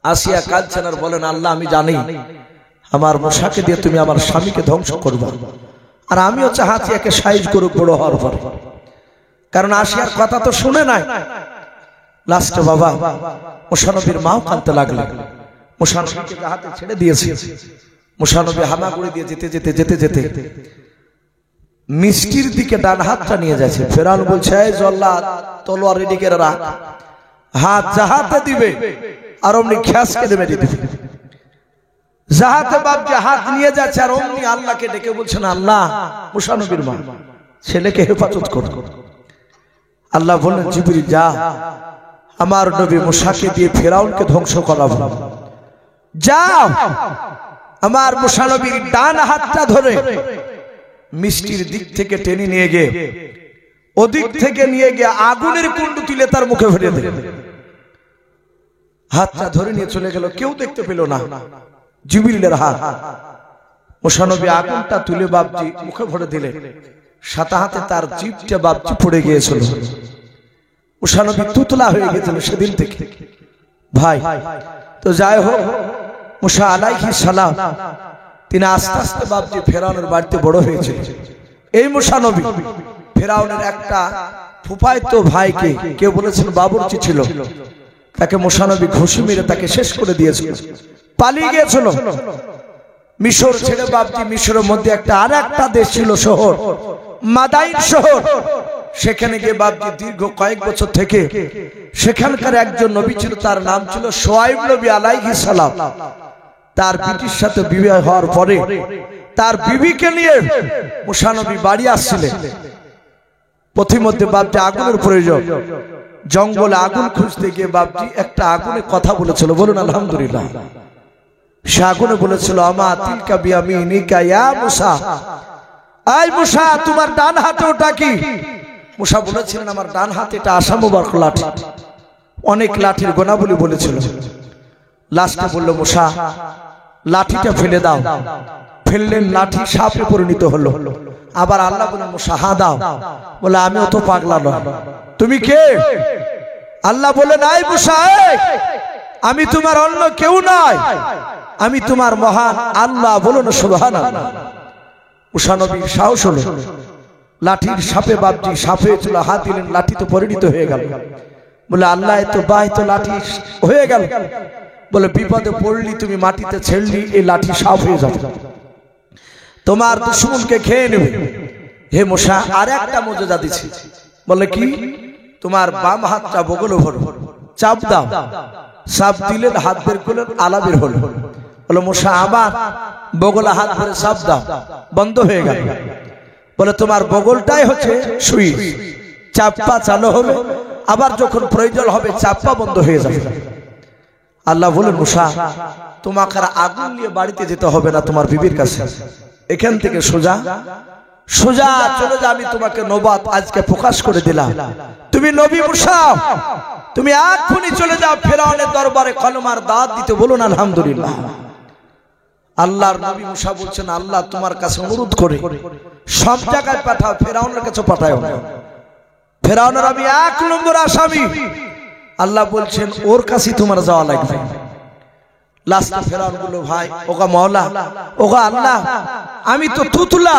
আসিয়া কাঁদছেন আর বলেন আল্লাহ আমি জানি আমার মুসাকে দিয়ে তুমি আমার স্বামীকে ধ্বংস করবা, আর আমিও চাহাচ্ছি একে সাইজ করুক বড় হওয়ার পর। কারণ আসিয়ার কথা তো শুনে নাই। লাস্টে বাবা মুসা নবীর মাও কাঁদতে লাগলেন। মুসা নবীকে হাতে ছেড়ে দিয়েছে। মুসা নবী হামাগুড়ি দিয়ে যেতে যেতে যেতে যেতে মিষ্টির দিকে ডান হাতটা নিয়ে যাচ্ছে। ফেরাউন বলছে এই জল্লাদ তলোয়ার এদিকে রাখ, হাত জাহাতে দিবে আর অমনি খ্যাসকে দেবে দিবে। জাহাতে বাপ যে হাত নিয়ে যাচ্ছে আর অমনি আল্লাহকে ডেকে বলছেন আল্লাহ মুসা নবীর মা ছেলেকে হেফাজত করো। আল্লাহ বললেন জিবরিল যা আমার নবী মুসাকে দিয়ে ফেরাউনকে ধ্বংস করাবো। যাও আমার মুসা নবীর ডান হাতটা ধরে মিষ্টির দিক থেকে টেনে নিয়ে গিয়ে ওদিক থেকে নিয়ে গিয়ে আগুনের কুণ্ড তুলে তার মুখে ভরে দেবে। হাতটা ধরে নিয়ে চলে গেল, কেউ দেখতে পেল না। জিবরিলের হাত। মুসা নবী আগুনটা তুলে বাপজি মুখে ভরে দিলেন, সাথে হাতে তার জিভটা বাপজি পড়ে গিয়েছিল। মুসা নবী তুতলা হয়ে গেছিল সেদিন থেকে। ভাই তো যাই হোক, মুসা আলাইহিস সালাম তিনি আস্তে আস্তে বাপজি ফেরাউনের বাড়িতে বড় হয়েছিল। এই মুসা নবী ফেরাউনের একটা ফুফায়তো ভাইকে কেউ বলেছেন বাবুর্চি ছিল, তাকে মুসা নবী ঘুষি মেরে তাকে শেষ করে দিয়েছিল, পালিয়ে গিয়েছিল মিশর ছেড়ে। বাপজি মিশরের মধ্যে একটা আর একটা দেশ ছিল শহর, মাদাইন শহর। সেখানে গিয়ে বাপজি দীর্ঘ কয়েক বছর থেকে সেখানকার একজন নবী ছিল, তার নাম ছিল শুআয়ব নবী আলাইহিস সালাম। তার বিটির সাথে বিবাহ হওয়ার পরে তার বিবিকে নিয়ে মুসা নবী বাড়ি আসছিলেন। পথিমধ্যে বাপজি আগুনের প্রয়োজন, জঙ্গলে আগুন খুঁজতে গিয়ে বাপজি একটা আগুনে কথা বলেছিল, বলুন আলহামদুলিল্লাহ। সে আগুনে বলেছিল, আমা তিলকা বিয়ামিনিকা ইয়া মুসা, আই মুসা তোমার ডান হাতে ওটা কি? মুসা বলেছিলেন, আমার ডান হাতে এটা আশা মুবারক লাঠি। অনেক লাঠির গোনাবলী বলেছিল। লাস্টে বলল, মুসা লাঠিটা ফেলে দাও। ফেললেন, লাঠি সাপে পরিণত হলো। আবার আল্লাহ বলেন, মুসা হা দাও। বলে, আমি অত পাগলা নয়, তুমি কে? আল্লাহ বলে, নাই মুসা আমি তোমার অন্য কেউ নয়, আমি তোমার মহান আল্লাহ। বলুন সুবহানাল্লাহ। মুসা নবীর সাহস হলো, লাঠির সাপে বাপজি সাপ হয়েছিল, হাত দিলেন, লাঠি তো পরিণত হয়ে গেল। বলে, আল্লাহ তো বাই তো লাঠি হয়ে গেল। বলে, বিপদে পড়লি, তুমি মাটিতে ছেড়লি, এই লাঠি সাপ হয়ে যাবে, তোমার দুশমনকে খেয়ে নেবে। হে মুসা, আর একটা মুজিজা দিছি। বলে, কি? তোমার বাম হাতটা বগলে ভরো, চাপ দাও। চাপ দিলেন, হাত বের করলেন, আলা বের হলো। বলে, মুসা আবার বগলে হাত ধরে চাপ দাও, বন্ধ হয়ে গেল। বলে, তোমার বগলটাই হচ্ছে সুইচ, চাপ্পা চালু হবে, আবার যখন প্রয়োজন হবে চাপ্পা বন্ধ হয়ে যাবে। আল্লাহ বলেন, মুসা তোমাকে আর আগুন নিয়ে বাড়িতে যেতে হবে না তোমার বিবির কাছে, এখান থেকে সোজা সোজা চলে যা, আমি তোমাকে নবুয়ত আজকে প্রকাশ করে দিলাম, তুমি নবী মুসা, তুমি এক্ষুনি চলে যাও ফেরাউনের দরবারে কলমার দাওয়াত দিতে। বলুন আলহামদুলিল্লাহ। আল্লাহর নবী মুসা বলছেন, আল্লাহ তোমার কাছে অনুরোধ করে সব জায়গায় পাঠাও, ফেরাউনের কাছে পাঠাও না। ফেরাউনের আমি 1 নম্বর আসামি। আল্লাহ বলছেন, ওর কাছে তোমার যাওয়া লাগবে। লাস্টে ফেরাউন বলল, ভাই ওগা মাওলা, ওগা আল্লাহ, আমি তো তুতলা,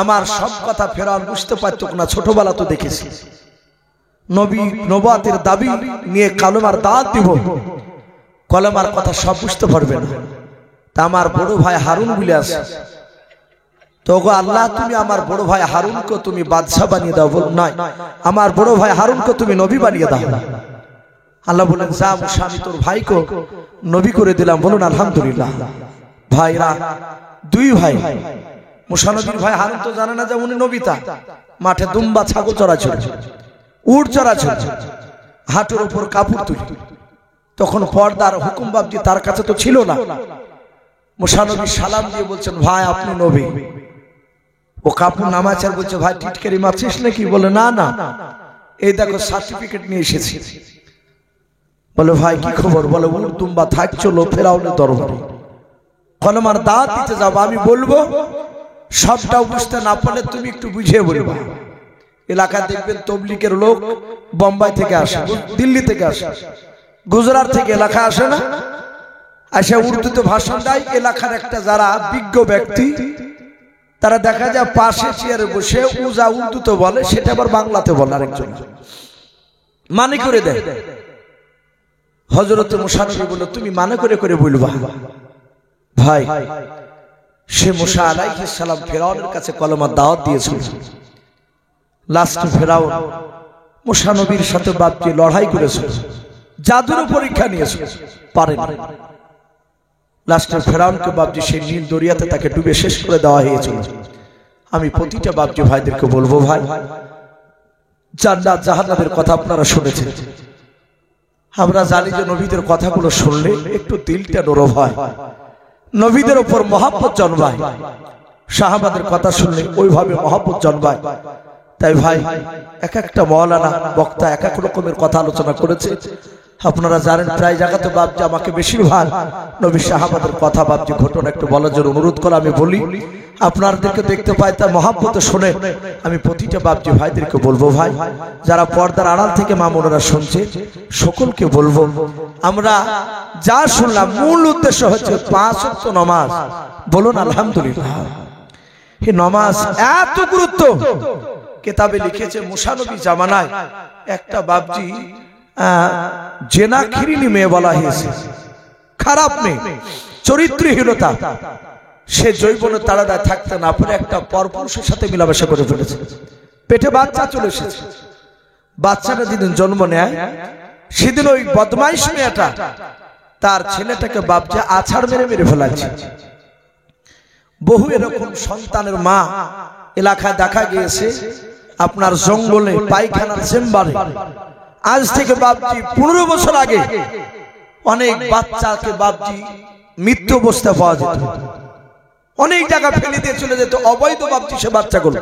আমার সব কথা ফেরাউন বুঝতে পারতো না, ছোটবেলা তো দেখেছি। নবী নবুয়তের দাবি নিয়ে কলমার দাওয়াত দিব, কলমার কথা সব বুঝতে পারবে না। তা আমার বড় ভাই হারুন বলে আছে, তো গো আল্লাহ তুমি আমার বড় ভাই হারুনকে তুমি বাদশা বানিয়ে দাও। বল, নয়, আমার বড় ভাই হারুনকে তুমি নবী বানিয়ে দাও। আল্লাহ বলেন, যা মুসা, আমি তোর ভাইকে নবী করে দিলাম। বলুন আলহামদুলিল্লাহ। ভাইরা, 2 ভাই, মুসা নবীর ভাই হারুন তো জানে না যে উনি নবীতা। মাঠে দুম্বা ছাগল চড়াচ্ছিল, উট চড়াচ্ছিল, হাঁটুর উপর কাপড় তুলি। তখন পর্দার হুকুম বাবজি তার কাছে তো ছিল না। মুসা নবী সালাম দিয়ে বলছেন, ভাই আপনি নবী। ও কাপড় নামাচার বলছে, ভাই টিটকারি মারছিস নাকি? বলে, না না, এই দেখো সার্টিফিকেট নিয়ে এসেছি। বলে, ভাই কি খবর? বলে, উট দুম্বা থাক, চলো ফেরাউনের দরবারে কলমার দাওয়াত দিতে যাবো। আমি বলবো, সবটা বুঝতে না পারলে তুমি একটু বুঝিয়ে বলবা। এলাকা দেখবেন তবলিগের লোক বোম্বাই থেকে আসে, দিল্লি থেকে আসে, গুজরাট থেকে এলাকা আসে না, আসে উর্দুতে ভাষণ দেয়। এলাকার একটা যারা বিজ্ঞ ব্যক্তি, তারা দেখা যায় পাশে চেয়ারে বসে উজা উর্দুতে বলে, সেটা আবার বাংলাতে বলে আরেকজন, মানে করে দেয়। হযরত মুসা নবী বলল, তুমি মানে করে করে বলবা। ভাই, সে মুসা আলাইহিস সালাম ফেরাউনের কাছে কলমার দাওয়াত দিয়েছিল। লাস্টে ফেরাউন মুসা নবীর সাথে বাপজি লড়াই করেছিল, জাদুর পরীক্ষা নিয়েছিল, পারেন। লাস্টে ফেরাউনকে বাপজি সেই নীল দরিয়াতে তাকে ডুবে শেষ করে দেওয়া হয়েছিল। আমি প্রতিটা বাপজি ভাইদেরকে বলবো, ভাই জান্নাত জাহান্নামের কথা আপনারা শুনেছেন। আমরা জানি যে নবীদের কথাগুলো শুনলে একটু দিলটা নরম হয়, নবীদের উপর মহব্বত জন্মায়, সাহাবাদের কথা শুনলে ওইভাবে মহব্বত জন্মায়। তাই ভাই, এক একটা মাওলানা বক্তা এক এক রকমের কথা আলোচনা করেছে। আপনারা জানেন প্রায় জায়গাতে বাপজি আমাকে বেশিরভাগ নবী সাহাবাদের কথা বাপজি ঘটনা একটু বলার জন্য অনুরোধ করে আমি বলি, আপনাদেরকে দেখতে পাই তার মহাব্বতে শুনে আমি প্রতিটা বাপজি ভাইদেরকে বলবো, ভাই যারা পর্দার আড়াল থেকে মা বোনেরা শুনছে সকলকে বলবো, আমরা যা শুনলাম মূল উদ্দেশ্য হচ্ছে 5 ওয়াক্ত নামাজ। বলুন আলহামদুলিল্লাহ। এই নামাজ এত গুরুত্ব, কিতাবে লিখেছে মুসা নবী জামানায় একটা বাপজি জেনাখিরিনী মেয়ে বলা হয়েছে, খারাপ মেয়ে, চরিত্রহীনতা, সে যৌবনের তাড়ায় থাকতে না পারে একটা পরপুরুষের সাথে মিলামেশা করে ফেলেছে। পেটে বাচ্চা চলে এসেছে। বাচ্চাটা যেদিন জন্ম নেয় সেদিন ওই বদমাইশ মেয়েটা তার ছেলেটাকে বাপজি আছাড় মেরে মেরে ফেলাচ্ছে। বহু এরকম সন্তানের মা এলাকায় দেখা গিয়েছে, আপনার জঙ্গলে পায়খানার চেম্বারে। আজ থেকে বাপজি 15 বছর আগে অনেক বাচ্চাকে বাপজি মৃত্যু অবস্থায় পাওয়া যেত, অনেক জায়গা ফেলে দিয়ে চলে যেত অবৈধ বাপজি সে বাচ্চাগুলো।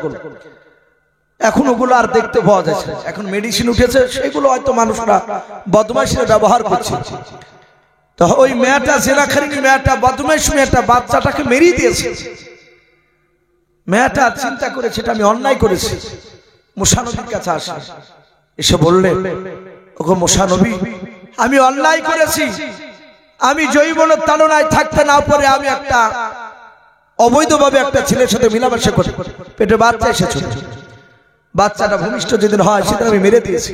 এখন ওগুলো আর দেখতে পাওয়া যাচ্ছে। এখন মেডিসিন উঠেছে, সেগুলো হয়তো মানুষরা বদমাইশরা ব্যবহার করছে। তো ওই মেয়েটা জেনাখারিনী মেয়েটা, বদমাইশ মেয়েটা বাচ্চাটাকে মেরিয়ে দিয়েছে। মেয়েটা চিন্তা করেছে এটা আমি অন্যায় করেছি, মুসা নবীর কাছে আসে, এসে বললে, ওগো মুসা নবী, আমি অন্যায় করেছি, আমি যৌবনের তাড়নায় থাকতে না পারে আমি একটা অবৈধভাবে একটা ছেলের সাথে মিলামেশা করে পেটে বাচ্চা এসেছে। বাচ্চাটা ভূমিষ্ঠ যেদিন হয় সেদিন আমি মেরে দিয়েছি।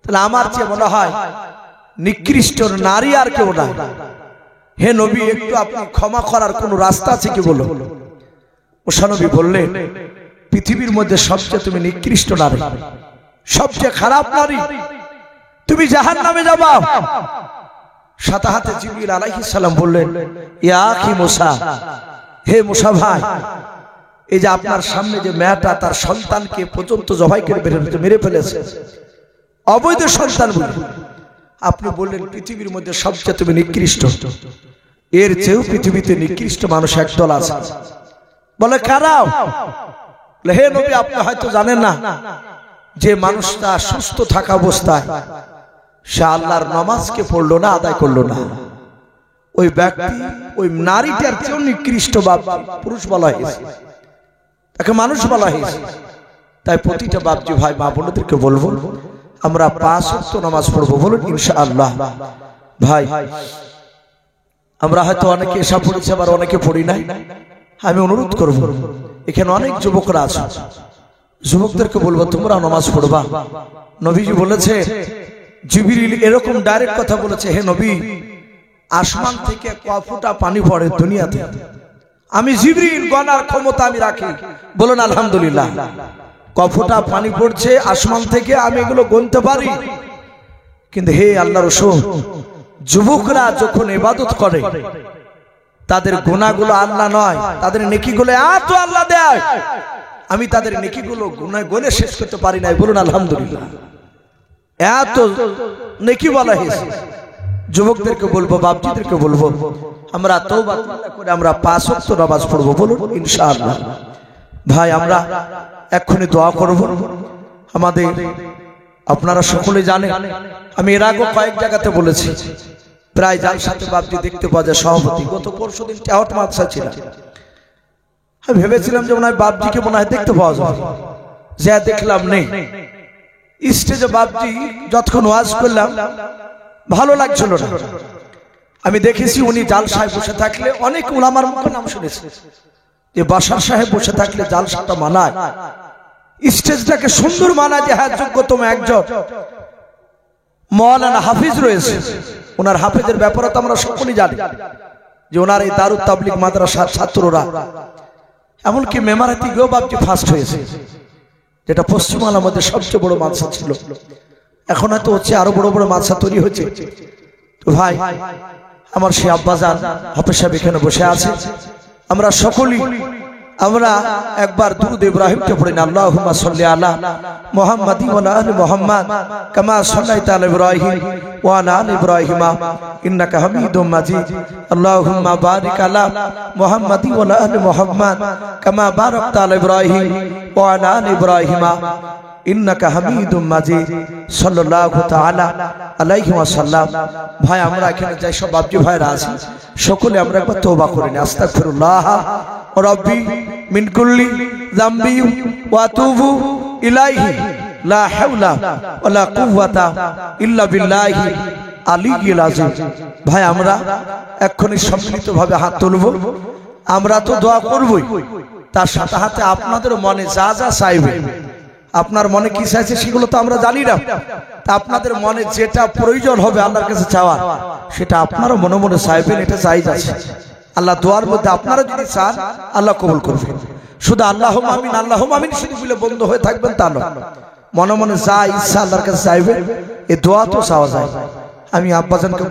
তাহলে আমার চেয়ে মনে হয় নিকৃষ্ট নারী আর কেউ না। হে নবী, একটু আপনি ক্ষমা করার কোন রাস্তা আছে কি বলো? মুসা নবী বললেন, পৃথিবীর মধ্যে সবচেয়ে তুমি নিকৃষ্ট নারী, সবচেয়ে খারাপ নারী, তুমি জাহান্নামে যাবা। সাথে হাতে জিবরিল আলাইহিস সালাম বললেন, ইয়া আখি মুসা, হে মুসা ভাই, এই যে আপনার সামনে যে মেয়েটা তার সন্তানকে পর্যন্ত জবাই করে মেরে ফেলেছে, অবৈধ সন্তান বলে আপনি বললেন পৃথিবীর মধ্যে সবচেয়ে তুমি নিকৃষ্ট, এর চেয়েও পৃথিবীতে নিকৃষ্ট মানুষ একদল আছে। বলে কারা? হে নবী, আপনি হয়তো জানেন না যে মানুষটা সুস্থ থাকা অবস্থায় সে আল্লাহর নামাজকে পড়লো না, আদায় করলো না, ওই ব্যক্তি ওই নারীটার চেয়েও নিকৃষ্ট পুরুষ বলা হয়েছে, তাকে মানুষ বলা হয়েছে। তাই প্রতিটা বাপজি ভাই মা বোনদেরকে বলবো, আমরা 5 ওয়াক্ত নামাজ পড়বো, বলুন ইনশাআল্লাহ। ভাই আমরা হয়তো অনেকে এসা পড়েছে, আবার অনেকে পড়ি নাই। আমি অনুরোধ করব, এখানে অনেক যুবকরা আছে, যুবকদেরকে বলবো তোমরা নামাজ পড়বা। নবীজি বলেছে, জিবরিল এরকম ডাইরেক্ট কথা বলেছে, হে নবী, আসমান থেকে কয় ফোঁটা পানি পড়ে দুনিয়াতে, আমি জিবরিল গণার ক্ষমতা আমি রাখি। বলুন আলহামদুলিল্লাহ। কয় ফোঁটা পানি পড়ছে আসমান থেকে আমি এগুলো গুনতে পারি। কিন্তু হে আল্লাহর রাসূল, যুবকরা যখন ইবাদত করে তাদের গুনাহগুলো আল্লাহ নয়, তাদের নেকিগুলো এত আল্লাহ দেয়, আমি তাদের নেকিগুলো গুনে শেষ করতে পারি না। বলুন আলহামদুলিল্লাহ। এত নেকি বলা হয়েছে। যুবকদেরকে বলবো, বাপজিদেরকে বলবো, আমরা তওবা করে আমরা 5 ওয়াক্ত নামাজ পড়বো, বলুন ইনশাআল্লাহ। ভাই আমরা এক্ষুনি দোয়া করব। আমাদের আপনারা সকলে জানেন, আমি এর আগে কয়েক জায়গাতে বলেছি, প্রায় যার সাথে বাপজি দেখতে পাওয়া যায় সভাপতি। গত পরশুদিন টাওয়ার মাদ্রাসা ছিল, আমি ভেবেছিলাম যে মনে হয় বাপজিকে মনে হয় দেখতে পাওয়া যাবে, যা দেখলাম নেই। স্টেজে বাপজি যতক্ষণ ওয়াজ করলাম ভালো লাগছিল না। আমি দেখেছি উনি জালসায় বসে থাকলে অনেক উলামার মুখে নাম শুনেছি যে বাশার সাহেব বসে থাকলে জালসাটা মানায়, স্টেজটাকে সুন্দর মানায়, যে হ্যাঁ যোগ্যতম একজন মাওলানা হাফিজ রয়েছে। ওনার হাফিজের ব্যাপারে তো আমরা সকলেই জানি যে ওনার এই দারুত তাবলিগ মাদ্রাসার ছাত্ররা এমনকি মেমারাতি গিয়েও বাপজি ফার্স্ট হয়েছে, যেটা পশ্চিমবাংলার মধ্যে সবচেয়ে বড় মাদ্রাসা ছিল। এখন হয়তো হচ্ছে আরো বড় বড় মাদ্রাসা তৈরি হচ্ছে। তো ভাই আমার সেই আব্বাজান হাফেজ সাহেব এখানে বসে আছে, আমরা সকলেই আমরা একবার দুরূদ ইব্রাহিমকে পড়ি না, আল্লাহুম্মা সাল্লি আলা মুহাম্মাদি ওয়া আলা আলি মুহাম্মাদ কামা সাল্লাইতা আলা ইব্রাহিম ওয়া আলা আলি ইব্রাহিম ইন্নাকা হামিদুম মাজিদ। আল্লাহুম্মা বারিক আলা মুহাম্মাদি ওয়া আলা আলি মুহাম্মাদ কামা বারাকতা আলা ইব্রাহিম ওয়া আলা আলি ইব্রাহিম ইন্নাকা হামিদুম মাজিদ সাল্লাল্লাহু তাআলা আলাইহি ওয়াসাল্লাম। ভাই আমরা এখানে যাই সব বাপজি ভাইরা আছি, সকলে আমরা একবার তওবা করে নিই। আস্তাগফিরুল্লাহ রাব্বি মিন কুল্লি যামবি ওয়া আতুবু ইলাইহি লা হাওলা ওয়ালা কুওয়াতা ইল্লা বিল্লাহি আলিয়্যিল আযীম। ভাই আমরা এক্ষুনি সম্মিলিতভাবে হাত তুলব। আমরা তো দোয়া করবই, তার সাথে সাথে আপনাদের মনে যা যা চাইবে, আপনার মনে কি চাইছে সেগুলো তো আমরা জানি না, তা আপনাদের মনে যেটা প্রয়োজন হবে আল্লাহর কাছে চাওয়ার, সেটা আপনারা মনে মনে চাইবেন, এটা জায়েজ আছে। আল্লাহ দোয়ার মধ্যে আপনারা যদি চান আল্লাহ কবুল করবেন। শুধু আল্লাহুম্মা আমিন আল্লাহুম্মা আমিন শুধু বলে বন্ধ হয়ে থাকবেন তা নয়, মনে মনে যা ইচ্ছা আল্লাহর কাছে চাইবেন, এই দোয়া তো চাওয়া যায়। আমি আব্বাজানকে